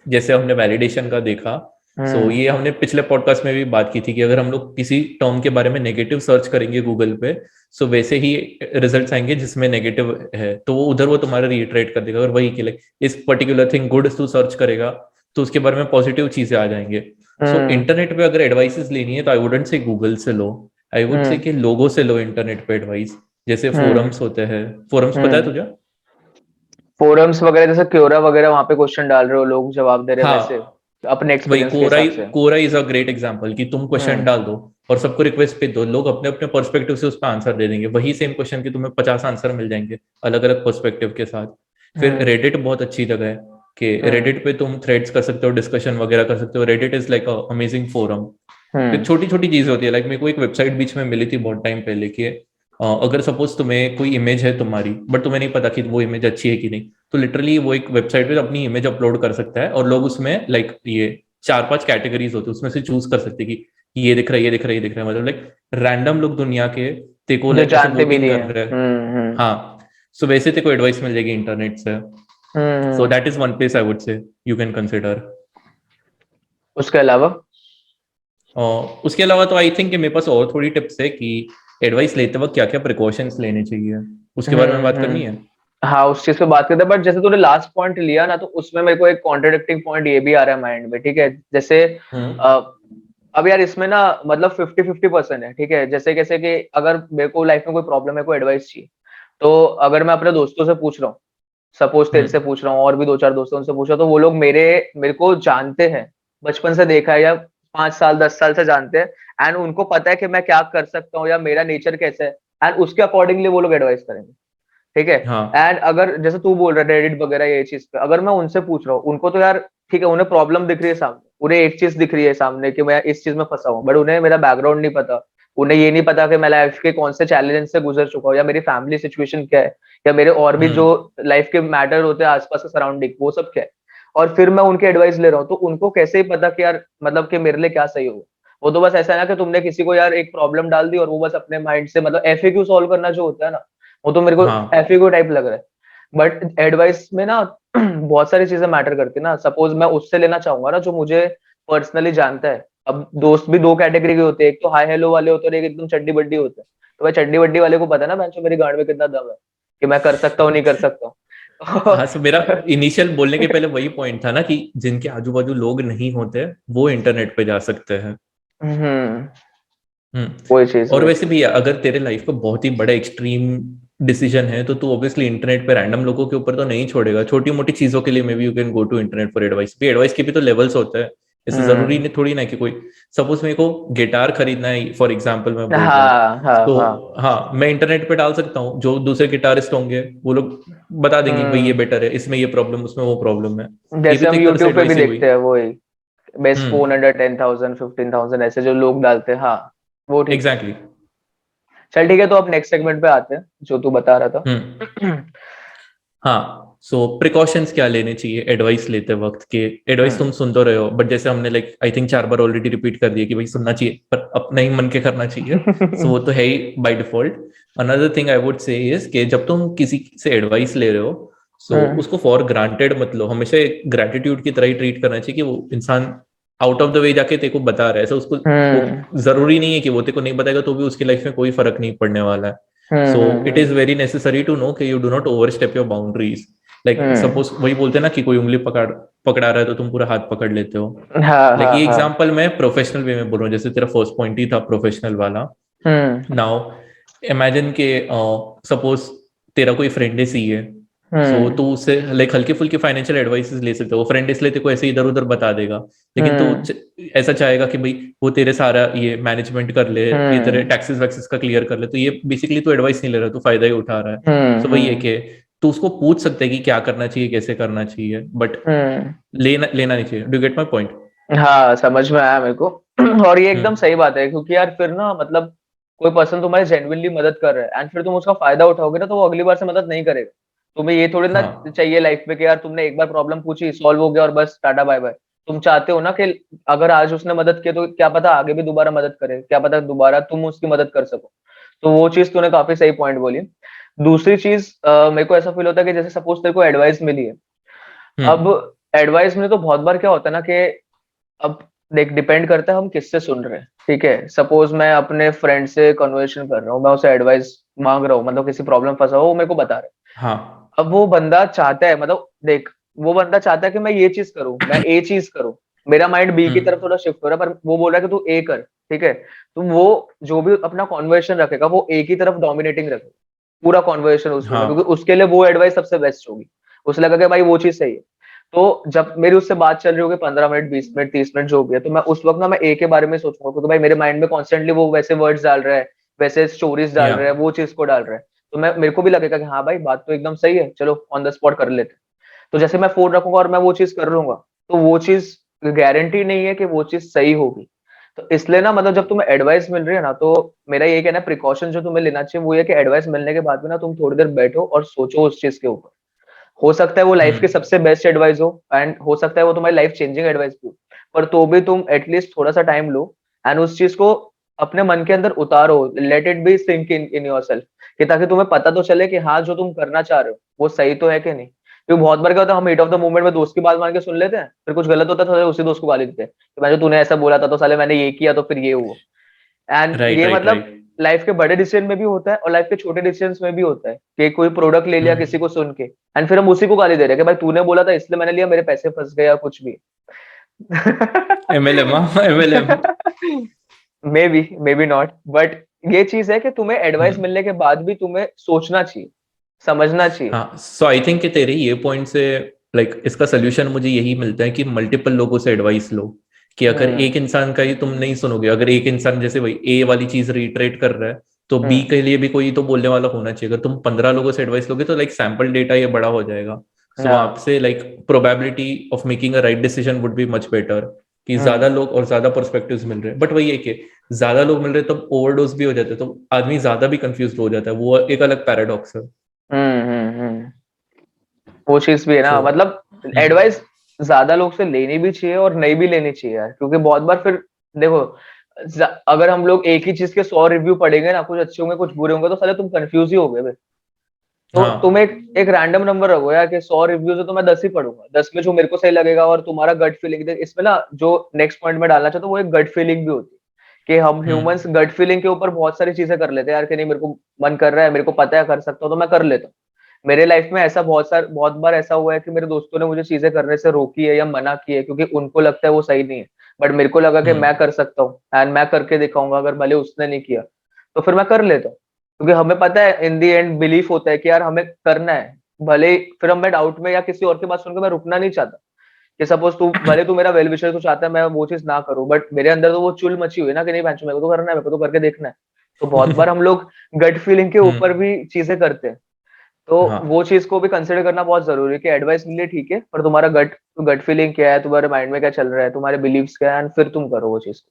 जैसे हमने वैलिडेशन का देखा, सो हम्म। ये हमने पिछले पॉडकास्ट में भी बात की थी कि अगर हम लोग किसी टर्म के बारे में नेगेटिव सर्च करेंगे गूगल पे, सो वैसे ही रिजल्ट्स आएंगे जिसमें नेगेटिव है, तो वो उधर वो तुम्हारा रिट्रेट कर देगा। और वही कि लाइक इस पर्टिकुलर थिंग गुड तू सर्च करेगा, तो उसके बारे में पॉजिटिव चीजें आ जाएंगे। सो इंटरनेट पे अगर एडवाइसेस लेनी है तो आई वुडंट से गूगल से लो, आई वुड से कि लोगों से लो इंटरनेट पे एडवाइस। जैसे फोरम्स होते हैं, फोरम्स पता है तुझे? फोरम्स वगैरह जैसे क्योरा वगैरह, वहां पे क्वेश्चन डाल रहे हो, लोग जवाब दे रहे हैं वैसे, हाँ, अपने वही एक्सपीरियंस के हिसाब से। कोरा इज अ ग्रेट एग्जांपल कि तुम क्वेश्चन हम्म डाल दो और सबको रिक्वेस्ट पे दो, लोग अपने अपने पर्सपेक्टिव से उस पर आंसर दे देंगे। वही सेम क्वेश्चन के तुम्हें 50 आंसर मिल जाएंगे अलग अलग पर्सपेक्टिव के साथ। फिर हम्म रेडिट बहुत अच्छी जगह है कि हम्म रेडिट पे तुम थ्रेड्स कर सकते हो, डिस्कशन वगैरह कर सकते हो। Reddit is like a amazing forum. फिर हम्म छोटी छोटी चीजें होती है, लाइक मेरे को एक वेबसाइट बीच में मिली थी बहुत टाइम पहले कि अगर सपोज तुम्हें कोई इमेज है तुम्हारी, बट तुम्हें नहीं पता कि वो इमेज अच्छी है कि नहीं, तो लिटरली वो एक वेबसाइट पे अपनी इमेज अपलोड कर सकता है और लोग उसमें लाइक ये 4-5 कैटेगरीज होती है, उसमें से चूज कर सकते हैं कि ये दिख रहा है, ये दिख रहा है, ये दिख रहा है। मतलब लाइक रैंडम लोग दुनिया के तेको जो लाइक ऐसे जानते भी वोटिंग नहीं कर है। रहे हैं। हाँ, सो वैसे तेको एडवाइस मिल जाएगी इंटरनेट से। So hmm. That is one place I would say you can consider. उसके अलावा और उसके अलावा तो आई थिंक कि मेरे पास और थोड़ी टिप्स है कि एडवाइस लेते वक्त क्या क्या प्रिकॉशंस लेने चाहिए, उसके बारे में बात करनी है। हम्म। हाँ, उस चीज पे बात करते हैं, बट जैसे तूने लास्ट पॉइंट लिया ना, तो उसमें मेरे को एक कॉन्ट्रडिक्टिंग पॉइंट ये भी आ रहा है माइंड में, ठीक है? जैसे हम्म अ, अब यार इसमें ना मतलब 50-50% है, ठीक है? जैसे कैसे कि अगर मेरे को लाइफ में कोई प्रॉब्लम है, कोई एडवाइस चाहिए, तो अगर मैं अपने दोस्तों से पूछ रहा हूँ, सपोज तेरे से हम्म पूछ रहा हूँ और भी 2-4 दोस्तों उनसे पूछ रहा हूँ, तो वो लोग मेरे मेरे को जानते हैं, बचपन से देखा है, या 5 साल 10 साल से जानते हैं, एंड उनको पता है कि मैं क्या कर सकता हूँ या मेरा नेचर कैसा है, एंड उसके अकॉर्डिंगली वो लोग एडवाइस करेंगे, ठीक है? हाँ एंड अगर जैसे तू बोल रहा है रेडिट वगैरह ये चीज पे, अगर मैं उनसे पूछ रहा हूँ, उनको तो यार ठीक है, उन्हें प्रॉब्लम दिख रही है सामने, उन्हें एक चीज दिख रही है सामने कि मैं इस चीज में फंसा हूँ, बट उन्हें मेरा बैकग्राउंड नहीं पता, उन्हें ये नहीं पता कि मैं लाइफ के कौन से चैलेंज से गुजर चुका हूँ, या मेरी फैमिली सिचुएशन क्या है, या मेरे और भी जो हम्म लाइफ के मैटर होते हैं आसपास के सराउंडिंग, वो सब क्या है। और फिर मैं उनके एडवाइस ले रहा हूँ, तो उनको कैसे ही पता कि यार मतलब कि मेरे लिए क्या सही होगा? वो तो बस ऐसा है ना कि तुमने किसी को यार एक प्रॉब्लम डाल दी और वो बस अपने माइंड से मतलब एफएक्यू सॉल्व करना जो होता है ना, वो तो मेरे को हाँ एफएक्यू टाइप लग रहा है। बट एडवाइस में ना बहुत सारी चीजें मैटर करती है ना। सपोज मैं उससे लेना चाहूंगा ना जो मुझे पर्सनली जानता है। अब दोस्त भी दो कैटेगरी के होते हैं, एक तो हाई हेलो वाले होते हैं और एक एकदम चड्डी बड्डी होते हैं। तो भाई चड्डी बड्डी वाले को पता है ना बेंचो मेरी गांड में कितना दम है, कि मैं कर सकता हूँ नहीं कर सकता हाँ, सो मेरा हूँ। इनिशियल बोलने के पहले वही पॉइंट था ना कि जिनके आजू बाजू लोग नहीं होते वो इंटरनेट पे जा सकते हैं। हम्म। हम्म वही चीज और वही वैसे चीज। भी अगर तेरे लाइफ का बहुत ही बड़ा एक्सट्रीम डिसीजन है तो तू ऑब्वियसली इंटरनेट पे रैंडम लोगों के ऊपर तो नहीं छोड़ेगा। छोटी मोटी चीजों के लिए maybe you can go to internet for advice. भी एडवाइस के भी तो लेवल्स होते हैं, ऐसे जरूरी हम्म। नहीं थोड़ी ना कि कोई सपोज मेरे को गिटार खरीदना है फॉर एग्जाम्पल मैं बोल रहा हूँ, हाँ हाँ तो हाँ। हाँ मैं इंटरनेट पे डाल सकता हूँ, जो दूसरे गिटारिस्ट होंगे वो लोग बता देंगे भाई ये हम्म। बेटर है, इसमें ये प्रॉब्लम, उसमें वो प्रॉब्लम है। ये भी जैसे तो हम एक तरह से यूट्यूब पे भी एडवाइस ही हुई। देखते हैं वही, बेस्ट फोन हम्म अंडर 10,000 15,000 ऐसे जो लोग डालते हैं, हाँ वो ठीक है। एग्जैक्टली। चल ठीक है, तो अब नेक्स्ट सेगमेंट पे आते हैं जो तू बता रहा हम्म था। हाँ, सो प्रिकॉशंस क्या लेने चाहिए एडवाइस लेते वक्त के। एडवाइस तुम हम्म सुन तो रहे हो, बट जैसे हमने like I think 4 bar already repeat कर दिया कि भाई सुनना चाहिए पर अपना ही मन के करना चाहिए। सो वो तो है ही by default. Another thing I would say is कि जब तुम किसी से एडवाइस ले रहे हो, सो हम्म उसको फॉर ग्रांटेड मत लो। हमेशा ग्रेटिट्यूड की तरह ही ट्रीट करना चाहिए कि वो इंसान आउट ऑफ द वे जाके तेको बता रहा है, ऐसा उसको वो हम्म जरूरी नहीं है कि वो तेको नहीं बताएगा तो भी उसकी लाइफ में कोई फर्क नहीं पड़ने वाला है। So it is hmm very necessary to know कि you do not overstep your boundaries. Like hmm. Suppose वही बोलते हैं ना कि कोई उंगली पकड़ा रहा है तो तुम पूरा हाथ पकड़ लेते हो। हाँ लाइक हाँ ये हाँ। एग्जांपल मैं प्रोफेशनल वे में बोल रहा हूँ, जैसे तेरा फर्स्ट पॉइंट ही था प्रोफेशनल वाला। हम्म नाउ इमेजिन के सपोज तेरा कोई फ्रेंड है सीए, सो हम्म तो उससे लाइक हल्की फुल्की फाइनेंशियल एडवाइस ले सकते हो। फ्रेंड इसलिए तेरे को ऐसे इधर उधर बता देगा, लेकिन तो हम्म ऐसा चाहेगा कि भाई वो तेरे सारा ये मैनेजमेंट कर ले, ये तेरे हम्म टैक्सेस वैक्सेस का क्लियर कर ले। तो ये बेसिकली तो एडवाइस नहीं ले रहा, तू फायदा ही उठा रहा है। सो वही है हम्म कि तू उसको पूछ सकते हैं कि क्या करना चाहिए, कैसे करना चाहिए, बट हम्म। लेना लेना नहीं चाहिए। Do get my point? हाँ, समझ में आया मेरे को। और ये एकदम हम्म सही बात है, क्योंकि यार फिर ना मतलब कोई पर्सन तुम्हारी जेन्युइनली मदद कर रहा है एंड फिर तुम उसका फायदा उठाओगे ना, तो वो अगली बार से मदद नहीं करेगा। तुम्हें ये थोड़ी ना हाँ चाहिए लाइफ में कि यार तुमने एक बार प्रॉब्लम पूछी, सॉल्व हो गया और बस टाटा बाय बाय। तुम चाहते हो ना कि अगर आज उसने मदद की तो क्या पता आगे भी दोबारा मदद करे, क्या पता दोबारा तुम उसकी मदद कर सको। तो वो चीज तूने काफी सही पॉइंट बोली। दूसरी चीज मेरे को ऐसा फील होता है कि जैसे सपोज तेरे को एडवाइस मिली है। अब हम्म एडवाइस में तो बहुत बार क्या होता है ना कि अब देख डिपेंड करता है हम किससे सुन रहे हैं, ठीक है? सपोज मैं अपने फ्रेंड से कन्वर्सेशन कर रहा हूँ, मैं उसे एडवाइस मांग रहा हूँ, मतलब किसी प्रॉब्लम फंसा हो वो मेरे को बता रहा हाँ है। अब वो बंदा चाहता है, मतलब देख, वो बंदा चाहता है कि मैं ये चीज करूं, मैं ये चीज करूं, मेरा माइंड बी की हम्म। तरफ थोड़ा शिफ्ट हो रहा है, पर वो बोल रहा है कि तू ए कर, ठीक है। तो वो जो भी अपना कॉन्वर्सेशन रखेगा वो ए की तरफ डोमिनेटिंग रखेगा, पूरा कॉन्वर्सेशन उसी में, क्योंकि हाँ। उसके लिए वो एडवाइस सबसे बेस्ट होगी। उसे लगा कि भाई वो चीज सही है। तो जब मेरी उससे बात चल रही होगी 15 मिनट, 20 मिनट, 30 मिनट जो भी है, तो मैं उस वक्त ना मैं ए के बारे में सोचूंगा, क्योंकि भाई मेरे माइंड में कॉन्स्टेंटली वो वैसे वर्ड्स डाल रहा है, वैसे स्टोरीज डाल या रहा है, वो चीज को डाल रहा है। तो मैं मेरे को भी लगेगा कि हाँ भाई बात तो एकदम सही है, चलो ऑन द स्पॉट कर लेते हैं। तो जैसे मैं फोन रखूंगा और मैं वो चीज कर लूंगा, तो वो चीज गारंटी नहीं है कि वो चीज सही होगी। तो इसलिए ना मतलब जब तुम्हें एडवाइस मिल रही है ना, तो मेरा ये कहना है प्रिकॉशन जो तुम्हें लेना चाहिए वो ये कि एडवाइस मिलने के बाद में ना तुम थोड़ी देर बैठो और सोचो उस चीज के ऊपर। हो सकता है वो लाइफ की हम्म सबसे बेस्ट एडवाइस हो, एंड हो सकता है वो तुम्हारी लाइफ चेंजिंग एडवाइस भी हो, पर तो भी तुम एटलीस्ट थोड़ा सा टाइम लो एंड उस चीज को अपने मन के अंदर उतारो, let it be sink in yourself, कि ताकि तुम्हें पता तो चले कि हाँ जो तुम करना चाह रहे हो वो सही तो है कि नहीं। क्योंकि बहुत बार क्या होता है, हम हीट ऑफ द मोमेंट में दोस्त की बात मान के सुन लेते हैं, फिर कुछ गलत होता है तो उसी दोस्त को गाली देते हैं कि मैं जो तूने ऐसा बोला था तो साले मैंने ये किया तो फिर ये हुआ। एंड राइट ये राइट मतलब राइट। लाइफ के बड़े डिसीजन में भी होता है और लाइफ के छोटे डिसीजन में भी होता है, कि कोई प्रोडक्ट ले लिया किसी हम्म। को सुन के एंड फिर हम उसी को गाली दे रहे हैं कि भाई तूने बोला था इसलिए मैंने लिया, मेरे पैसे फंस गए या कुछ भी। MLM, हाँ MLM। May be not, but ये चीज है कि तुम्हें एडवाइस मिलने के बाद भी तुम्हें सोचना चाहिए, समझना चाहिए। हाँ, सो आई थिंक कि तेरे ये पॉइंट से लाइक इसका सोल्यूशन मुझे यही मिलता है कि मल्टीपल लोगों से एडवाइस लो। कि अगर हम्म एक इंसान का ही तुम नहीं सुनोगे, अगर एक इंसान जैसे वही ए वाली चीज रिट्रेट कर रहा है, तो बी हम्म के लिए भी कोई तो बोलने वाला होना चाहिए। अगर तुम 15 लोगों से एडवाइस लोगे तो लाइक सैम्पल डेटा ये बड़ा हो जाएगा। सो वहां हाँ से like probability of making a right decision would be much better. कि हम्म ज्यादा लोग और ज्यादा पर्सपेक्टिव्स मिल रहे हैं, बट वही है कि ज्यादा लोग मिल रहे हैं तब ओवरडोज भी हो जाते हैं, तो आदमी ज्यादा भी कंफ्यूज हो जाता है, वो एक अलग पैराडॉक्स है। हम्म। वो चीज भी है सो ना, मतलब एडवाइस ज्यादा लोग से लेनी भी चाहिए और नहीं भी लेनी चाहिए यार, क्योंकि बहुत बार फिर देखो, अगर हम लोग एक ही चीज के 100 रिव्यू पढ़ेंगे ना, कुछ अच्छे होंगे कुछ बुरे होंगे, तो साले तुम कंफ्यूज ही हो गए। तो तुम हाँ। एक रैंडम नंबर रखो यार कि 100 रिव्यूज है तो मैं 10 ही पढ़ूंगा, 10 में जो मेरे को सही लगेगा, और तुम्हारा गट फीलिंग इसमें ना जो नेक्स्ट पॉइंट में डालना चाहता हूँ वो एक गट फीलिंग भी होती है, कि हम हम्म ह्यूमंस गट फीलिंग के ऊपर बहुत सारी चीजें कर लेते हैं यार, कि नहीं मेरे को मन कर रहा है, मेरे को पता है कर सकता हूँ तो मैं कर लेता हूँ। मेरे लाइफ में ऐसा बहुत बार ऐसा हुआ है कि मेरे दोस्तों ने मुझे चीजें करने से रोकी है या मना की है, क्योंकि उनको लगता है वो सही नहीं है, बट मेरे को लगा कि मैं हम्म कर सकता हूँ एंड मैं करके दिखाऊंगा, अगर भले उसने नहीं किया तो फिर मैं कर लेता हूँ। क्योंकि हमें पता है इन दी एंड बिलीफ होता है कि यार हमें करना है, भले फिर हम मैं डाउट में या किसी और की बात सुनकर मैं रुकना नहीं चाहता, कि सपोज तू भले तू मेरा वेल विशर, तू चाहता है मैं वो चीज ना करूं, बट मेरे अंदर तो वो चुल मची हुई है ना कि नहीं बहनचोद मेरे को तो करना है, मेरे को तो करके देखना है। तो बहुत बार हम लोग गट फीलिंग के ऊपर हम्म। भी चीजें करते हैं। तो हाँ वो चीज को भी कंसिडर करना बहुत जरूरी है कि एडवाइस मिले ठीक है, पर तुम्हारा गट गट फीलिंग क्या है, तुम्हारे माइंड में क्या चल रहा है, तुम्हारे बिलीव्स क्या है, and फिर तुम करो वो चीज को।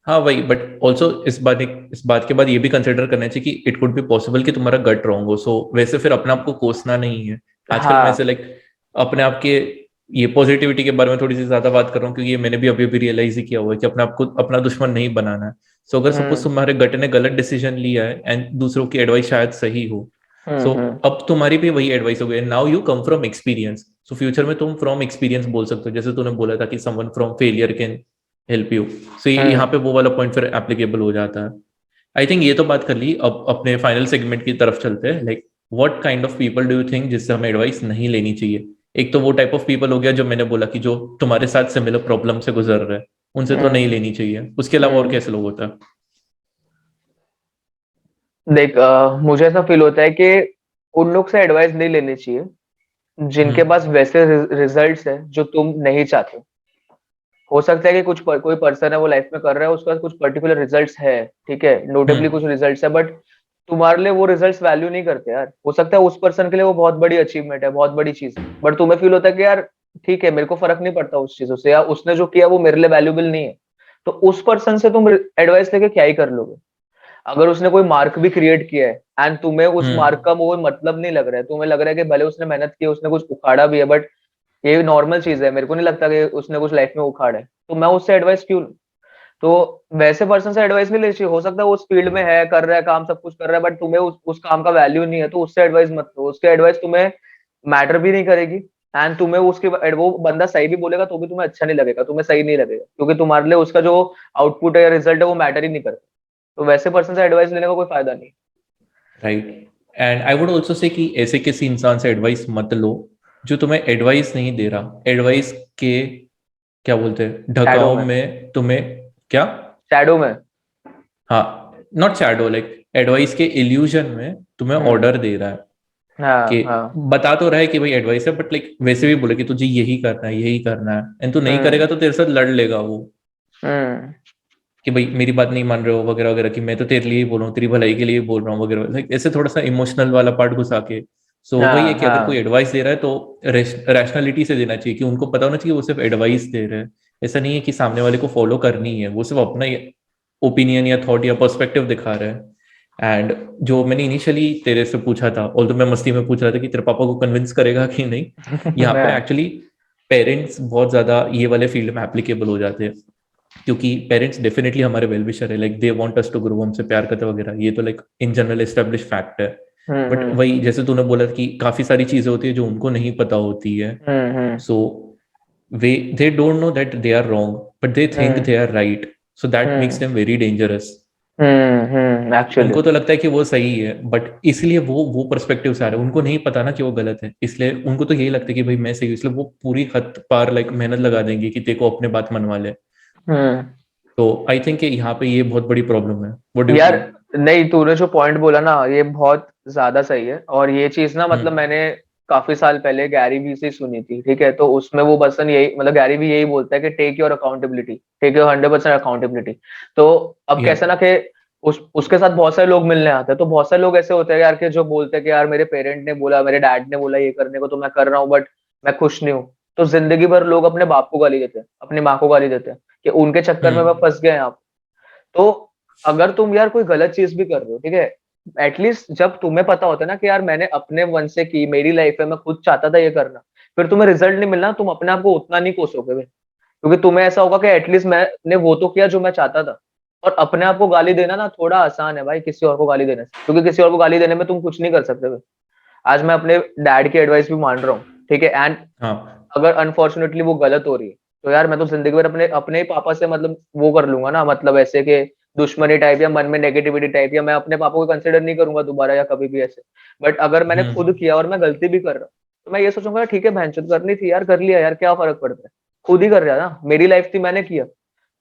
हाँ वही, बट ऑल्सो इस बात के बाद ये भी कंसिडर करना चाहिए कि इट कुड बी पॉसिबल कि तुम्हारा गट रॉन्ग हो। सो वैसे फिर अपने आप को कोसना नहीं है। आजकल मैं ऐसे हाँ लाइक अपने आप के ये पॉजिटिविटी के बारे में थोड़ी सी ज्यादा बात कर रहा हूँ, क्योंकि ये मैंने भी अभी अभी रियलाइज ही किया हुआ है कि अपने आप को अपना दुश्मन नहीं बनाना है। सो अगर सपोज हम्म तुम्हारे गट ने गलत डिसीजन लिया है एंड दूसरों की एडवाइस शायद सही हो, सो हम्म। अब तुम्हारी भी वही एडवाइस हो गई, now you come from experience. So future में तुम फ्रॉम एक्सपीरियंस बोल सकते हो, जैसे तूने बोला था कि someone from failure can help you. So यहाँ हम्म पे वो वाला पॉइंट फिर एप्लीकेबल हो जाता है। आई थिंक ये तो बात कर ली, अब अपने फाइनल सेगमेंट की तरफ चलते हैं। Like what kind of people do you think जिससे हमें एडवाइस नहीं लेनी चाहिए? एक तो वो टाइप ऑफ पीपल हो गया जो मैंने बोला कि जो तुम्हारे साथ सिमिलर प्रॉब्लम से गुजर रहे हैं, उनसे तो नहीं हम्म लेनी चाहिए। उसके अलावा और हम्म। कैसे लोग होता है? देख मुझे ऐसा फील होता है कि उन लोग से एडवाइस नहीं लेनी चाहिए जिनके हम्म पास वैसे रिजल्ट्स है जो तुम नहीं चाहते। हो सकता है कि कोई पर्सन है वो लाइफ में कर रहा है, उसके पास कुछ पर्टिकुलर रिजल्ट्स है, ठीक है, नोटेबली हम्म कुछ रिजल्ट्स है, बट तुम्हारे लिए वो रिजल्ट्स वैल्यू नहीं करते यार। हो सकता है उस पर्सन के लिए वो बहुत बड़ी अचीवमेंट है, बहुत बड़ी चीज है, बट तुम्हें फील होता है कि यार ठीक है मेरे को फर्क नहीं पड़ता उस चीजों से, या उसने जो किया वो मेरे लिए वैल्यूबल नहीं है। तो उस पर्सन से तुम एडवाइस लेके क्या ही कर लोगे? अगर उसने कोई मार्क भी क्रिएट किया है एंड तुम्हें उस मार्क हम्म का वो मतलब नहीं लग रहा है, तुम्हें लग रहा है कि भले उसने मेहनत की, उसने कुछ उखाड़ा भी है, बट ये नॉर्मल चीज है, मेरे को नहीं लगता कि उसने कुछ लाइफ में उखाड़ा है, तो मैं उससे एडवाइस क्यों लूं? तो वैसे पर्सन से एडवाइस नहीं लेनी चाहिए। हो सकता है वो उस फील्ड में है, कर रहा है काम, सब कुछ कर रहा है, बट तुम्हें उस काम का वैल्यू नहीं है, तो उससे एडवाइस मत लो। उसकी एडवाइस तुम्हें मैटर भी नहीं करेगी, एंड तुम्हें उसके वो बंदा सही भी बोलेगा तो भी तुम्हें अच्छा नहीं लगेगा, तुम्हें सही नहीं लगेगा, क्योंकि तुम्हारे लिए उसका जो आउटपुट है या रिजल्ट है वो मैटर ही नहीं करता। तो वैसे पर्सन से एडवाइस लेने का कोई फायदा नहीं। Right. And I would also say कि ऐसे किसी इंसान से एडवाइस मत लो जो तुम्हें एडवाइस नहीं दे रहा, एडवाइस के क्या बोलते हैं, शैडो ढकाओ में, में तुम्हें, क्या? शैडो में। हाँ, नॉट शैडो, लाइक एडवाइस के इल्यूजन में तुम्हें हम्म। ऑर्डर दे रहा है हाँ कि हाँ। बता तो रहा है कि भाई एडवाइस है, बट लाइक वैसे भी बोले कि तुझे यही करना है, यही करना है, एंड तू नहीं हम्म करेगा तो तेरे साथ लड़ लेगा वो, हम्म। कि भाई मेरी बात नहीं मान रहे हो वगैरह वगैरह, कि मैं तो तेरे लिए ही बोल रहा हूँ, तेरी भलाई के लिए ही बोल रहा हूँ वगैरह, लाइक ऐसे थोड़ा सा इमोशनल वाला पार्ट घुसा के। सो वही है हाँ कि अगर कोई हाँ। एडवाइस दे रहा है तो रैशनैलिटी से देना चाहिए, कि उनको पता होना चाहिए वो सिर्फ एडवाइस दे रहे हैं। ऐसा नहीं है कि सामने वाले को फॉलो करनी है, वो सिर्फ अपना ओपिनियन या थॉट या पर्सपेक्टिव दिखा रहे हैं। एंड जो मैंने इनिशियली तेरे से पूछा था, और तो मैं मस्ती में पूछ रहा था कि तेरे पापा को कन्विंस करेगा कि नहीं, यहाँ पे हाँ। एक्चुअली पेरेंट्स बहुत ज्यादा ये वाले फील्ड में एप्लीकेबल हो जाते हैं, क्योंकि पेरेंट्स डेफिनेटली हमारे वेल विशर है, like they want us to grow, हमसे प्यार करते वगैरह, ये तो like in general establish fact है। But hmm. वही जैसे तूने बोला कि काफी सारी चीजें होती है जो उनको नहीं पता होती है। हम्म। सो वे they don't know that they are wrong, but they think hmm they are right, so that makes hmm them very dangerous. Actually. उनको तो लगता है कि वो सही है, बट इसलिए वो पर्सपेक्टिव से आ रहे हैं, उनको नहीं पता ना कि वो गलत है, इसलिए उनको तो यही लगता है कि भाई मैं सही हूं, इसलिए वो पूरी हद पार लाइक मेहनत लगा देंगे कि तेरे को अपने बात मनवा ले। हम्म। तो आई थिंक यहाँ पे ये बहुत बड़ी प्रॉब्लम है। व्हाट डू यू यार फील? नहीं, तूने जो पॉइंट बोला ना ये बहुत ज्यादा सही है, और ये चीज ना मतलब हम्म। मैंने काफी साल पहले गैरी वी से सुनी थी, ठीक है? तो उसमें वो पर्सन यही मतलब गैरी वी यही बोलता है कि take your accountability, take your 100% accountability. तो अब या कैसा ना कि उसके साथ बहुत सारे लोग मिलने आते हैं, तो बहुत सारे लोग ऐसे होते हैं यार कि जो बोलते हैं कि यार मेरे पेरेंट ने बोला, मेरे डैड ने बोला ये करने को तो मैं कर रहा हूँ, बट मैं खुश नहीं हूँ। तो जिंदगी भर लोग अपने बाप को गाली देते हैं, अपनी माँ को गाली देते हैं कि उनके चक्कर में मैं हम्म। फंस गया यहाँ। तो अगर तुम यार कोई गलत चीज भी कर रहे हो, ठीक है, एटलीस्ट जब तुम्हें पता होता है ना कि यार मैंने अपने मन से की, मेरी लाइफ है, मैं खुद चाहता था ये करना, फिर तुम्हें रिजल्ट नहीं मिलना, तुम अपने आप को उतना नहीं कोसोगे बे। क्योंकि तुम्हें ऐसा होगा कि एटलीस्ट मैंने वो तो किया जो मैं चाहता था। और अपने आप को गाली देना ना थोड़ा आसान है भाई किसी और को गाली देने से, क्योंकि किसी और को गाली देने में तुम कुछ नहीं कर सकते बे। आज मैं अपने डैड की एडवाइस भी मान रहा हूँ, ठीक है, एंड हाँ। अगर अनफॉर्चुनेटली वो गलत हो रही है, तो यार मैं तो जिंदगी भर अपने अपने ही पापा से मतलब वो कर लूंगा ना, मतलब ऐसे कि दुश्मनी टाइप या मन में नेगेटिविटी टाइप, या मैं अपने पापा को कंसिडर नहीं करूंगा दोबारा या कभी भी ऐसे। बट अगर मैंने खुद हम्म। किया और मैं गलती भी कर रहा हूँ, तो मैं ये सोचूंगा ठीक है बहनचोद करनी थी यार, कर लिया यार, क्या फर्क पड़ता है, खुद ही कर रहा ना, मेरी लाइफ थी, मैंने किया।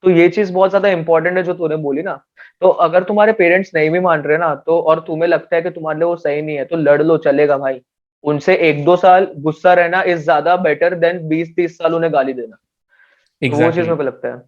तो ये चीज बहुत ज्यादा इंपॉर्टेंट है जो तूने बोली ना। तो अगर तुम्हारे पेरेंट्स नहीं भी मान रहे ना, तो और तुम्हें लगता है कि तुम्हारे लिए वो सही नहीं है, तो लड़ लो, चलेगा भाई। उनसे 1-2 साल गुस्सा रहना इज ज्यादा बेटर देन 20-30 साल उन्हें गाली देना। तो वो चीज एग्जैक्टली। मेरे को लगता है।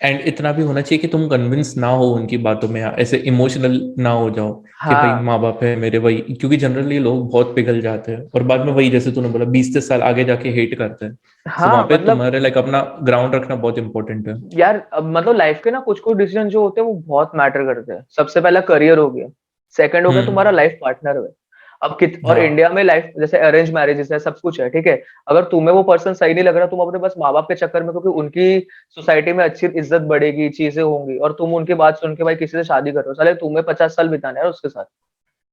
एंड इतना भी होना चाहिए कि तुम कन्विंस ना हो उनकी बातों में, ऐसे इमोशनल ना हो जाओ कि भाई हाँ माँ बाप है मेरे, भाई, क्योंकि जनरली लोग बहुत पिघल जाते हैं और बाद में वही जैसे तूने बोला 20-30 साल आगे जाके हेट करते हैं। सो वहां हाँ पे मतलब तुम्हारे लाइक अपना ग्राउंड रखना बहुत इंपॉर्टेंट है। यार अब मतलब लाइफ के ना कुछ कुछ डिसीजन जो होते हैं वो बहुत मैटर करते हैं। सबसे पहला करियर हो गया, सेकंड हो गया तुम्हारा हम्म। लाइफ पार्टनर है। अब कित और हाँ। इंडिया में लाइफ जैसे अरेंज मैरिजेस है, सब कुछ है, ठीक है। अगर तुम्हें वो पर्सन सही नहीं लग रहा, तुम अपने बस माँ बाप के चक्कर में, क्योंकि उनकी सोसाइटी में अच्छी इज्जत बढ़ेगी, चीजें होंगी, और तुम उनकी बात सुन के भाई किसी से शादी कर रहे हो, साले तुम्हें 50 साल बिताना है उसके साथ।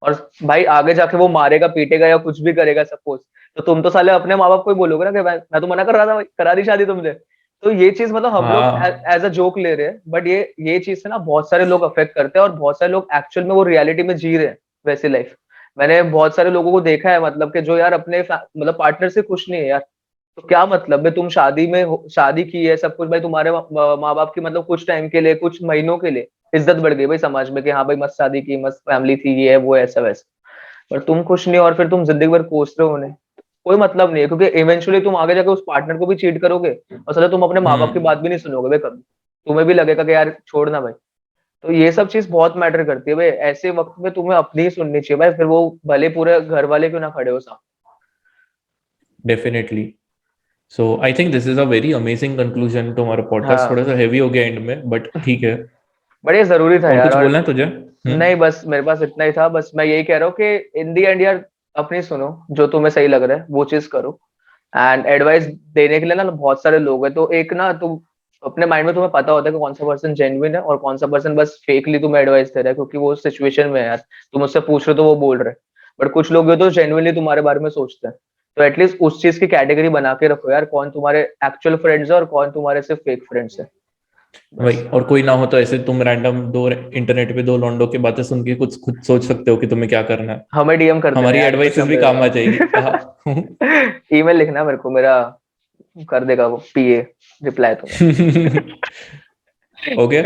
और भाई आगे जाके वो मारेगा पीटेगा या कुछ भी करेगा सपोज, तो तुम तो साले अपने माँ बाप को ही बोलोगे ना कि मैं तो मना कर रहा था भाई, करा दी शादी तुमने। तो ये चीज मतलब हम लोग हाँ। एज अ जोक ले रहे हैं, बट ये चीज से ना बहुत सारे लोग अफेक्ट करते हैं, और बहुत सारे लोग एक्चुअल में वो रियलिटी में जी रहे हैं वैसी लाइफ। मैंने बहुत सारे लोगों को देखा है, मतलब कि जो यार अपने मतलब पार्टनर से खुश नहीं है यार। तो क्या मतलब है, तुम शादी में शादी की है सब कुछ भाई, तुम्हारे माँ बाप की मतलब कुछ टाइम के लिए, कुछ महीनों के लिए इज्जत बढ़ गई भाई समाज में कि हाँ भाई मस्त शादी की, मस्त फैमिली थी, ये है वो है, ऐसा वैसा। पर तुम खुश नहीं हो और फिर तुम जिंदगी भर कोस रहे हो उन्हें, कोई मतलब नहीं है, क्योंकि इवेंचुअली तुम आगे जाके उस पार्टनर को भी चीट करोगे, और साला तुम अपने माँ बाप की हम्म। बात भी नहीं सुनोगे भाई कभी। तुम्हें भी लगेगा कि यार छोड़ना भाई। तो ये सब चीज बहुत मैटर करती है भाई, ऐसे वक्त में तुम्हें अपनी ही सुननी चाहिए भाई, फिर वो भले पूरे घर वाले क्यों ना खड़े हो साथ। Definitely. So I think this is a very amazing conclusion to हमारा पॉडकास्ट, थोड़ा हाँ सा हैवी हो गया एंड में, बट ठीक है। बट ये जरूरी था और यार। कुछ और बोलना है तुझे? नहीं बस मेरे पास इतना ही था, बस मैं यही कह रहा हूँ कि इन दी एंड यार अपनी सुनो, जो तुम्हें सही लग रहा है वो चीज करो। एंड एडवाइस देने के लिए ना बहुत सारे लोग हैं, तो एक ना तुम अपने माइंड में तुम्हें पता होता है कि कौन सा पर्सन जेन्युइन है और कौन सा पर्सन बस फेकली तुम्हें एडवाइस दे रहा है क्योंकि वो सिचुएशन में है यार, तुम उससे पूछ रहे हो तो वो बोल रहे हैं। बट कुछ लोग ये तो जेन्युइनली तुम्हारे बारे में सोचते हैं। तो एटलीस्ट उस चीज की कैटेगरी बना के रखो यार, कौन तुम्हारे एक्चुअल फ्रेंड्स है और कौन तुम्हारे सिर्फ फेक फ्रेंड्स है। वही, बस। और कोई ना हो तो ऐसे तुम रैंडम दो इंटरनेट पे दो लॉन्डो की बातें सुन के कुछ खुद सोच सकते हो कि तुम्हें क्या करना है। हमें डीएम कर देना हमारी यार, कुछ एडवाइसेस भी हमें काम आ जाएगी। हाँ। ईमेल लिखना मेरे को, मेरा कर देगा वो पीए रिप्लाई तुम्हें। ओके।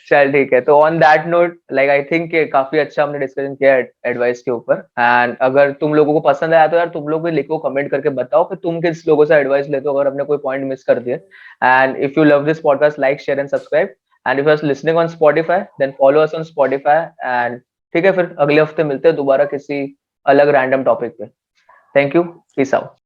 चल ठीक है, तो on that note like I think काफी अच्छा हमने डिस्कशन किया एडवाइस के ऊपर। एंड अगर तुम लोगों को पसंद आया तो यार तुम लोग भी लिखो, कमेंट करके बताओ कि तुम किस लोगों से एडवाइस लेते हो अगर हमने कोई पॉइंट मिस कर दिया। And if you love this podcast, like share and subscribe. And if you are listening on Spotify then follow us on Spotify. And ठीक है, फिर अगले हफ्ते मिलते हैं दोबारा किसी अलग रैंडम टॉपिक पे। Thank you, peace out.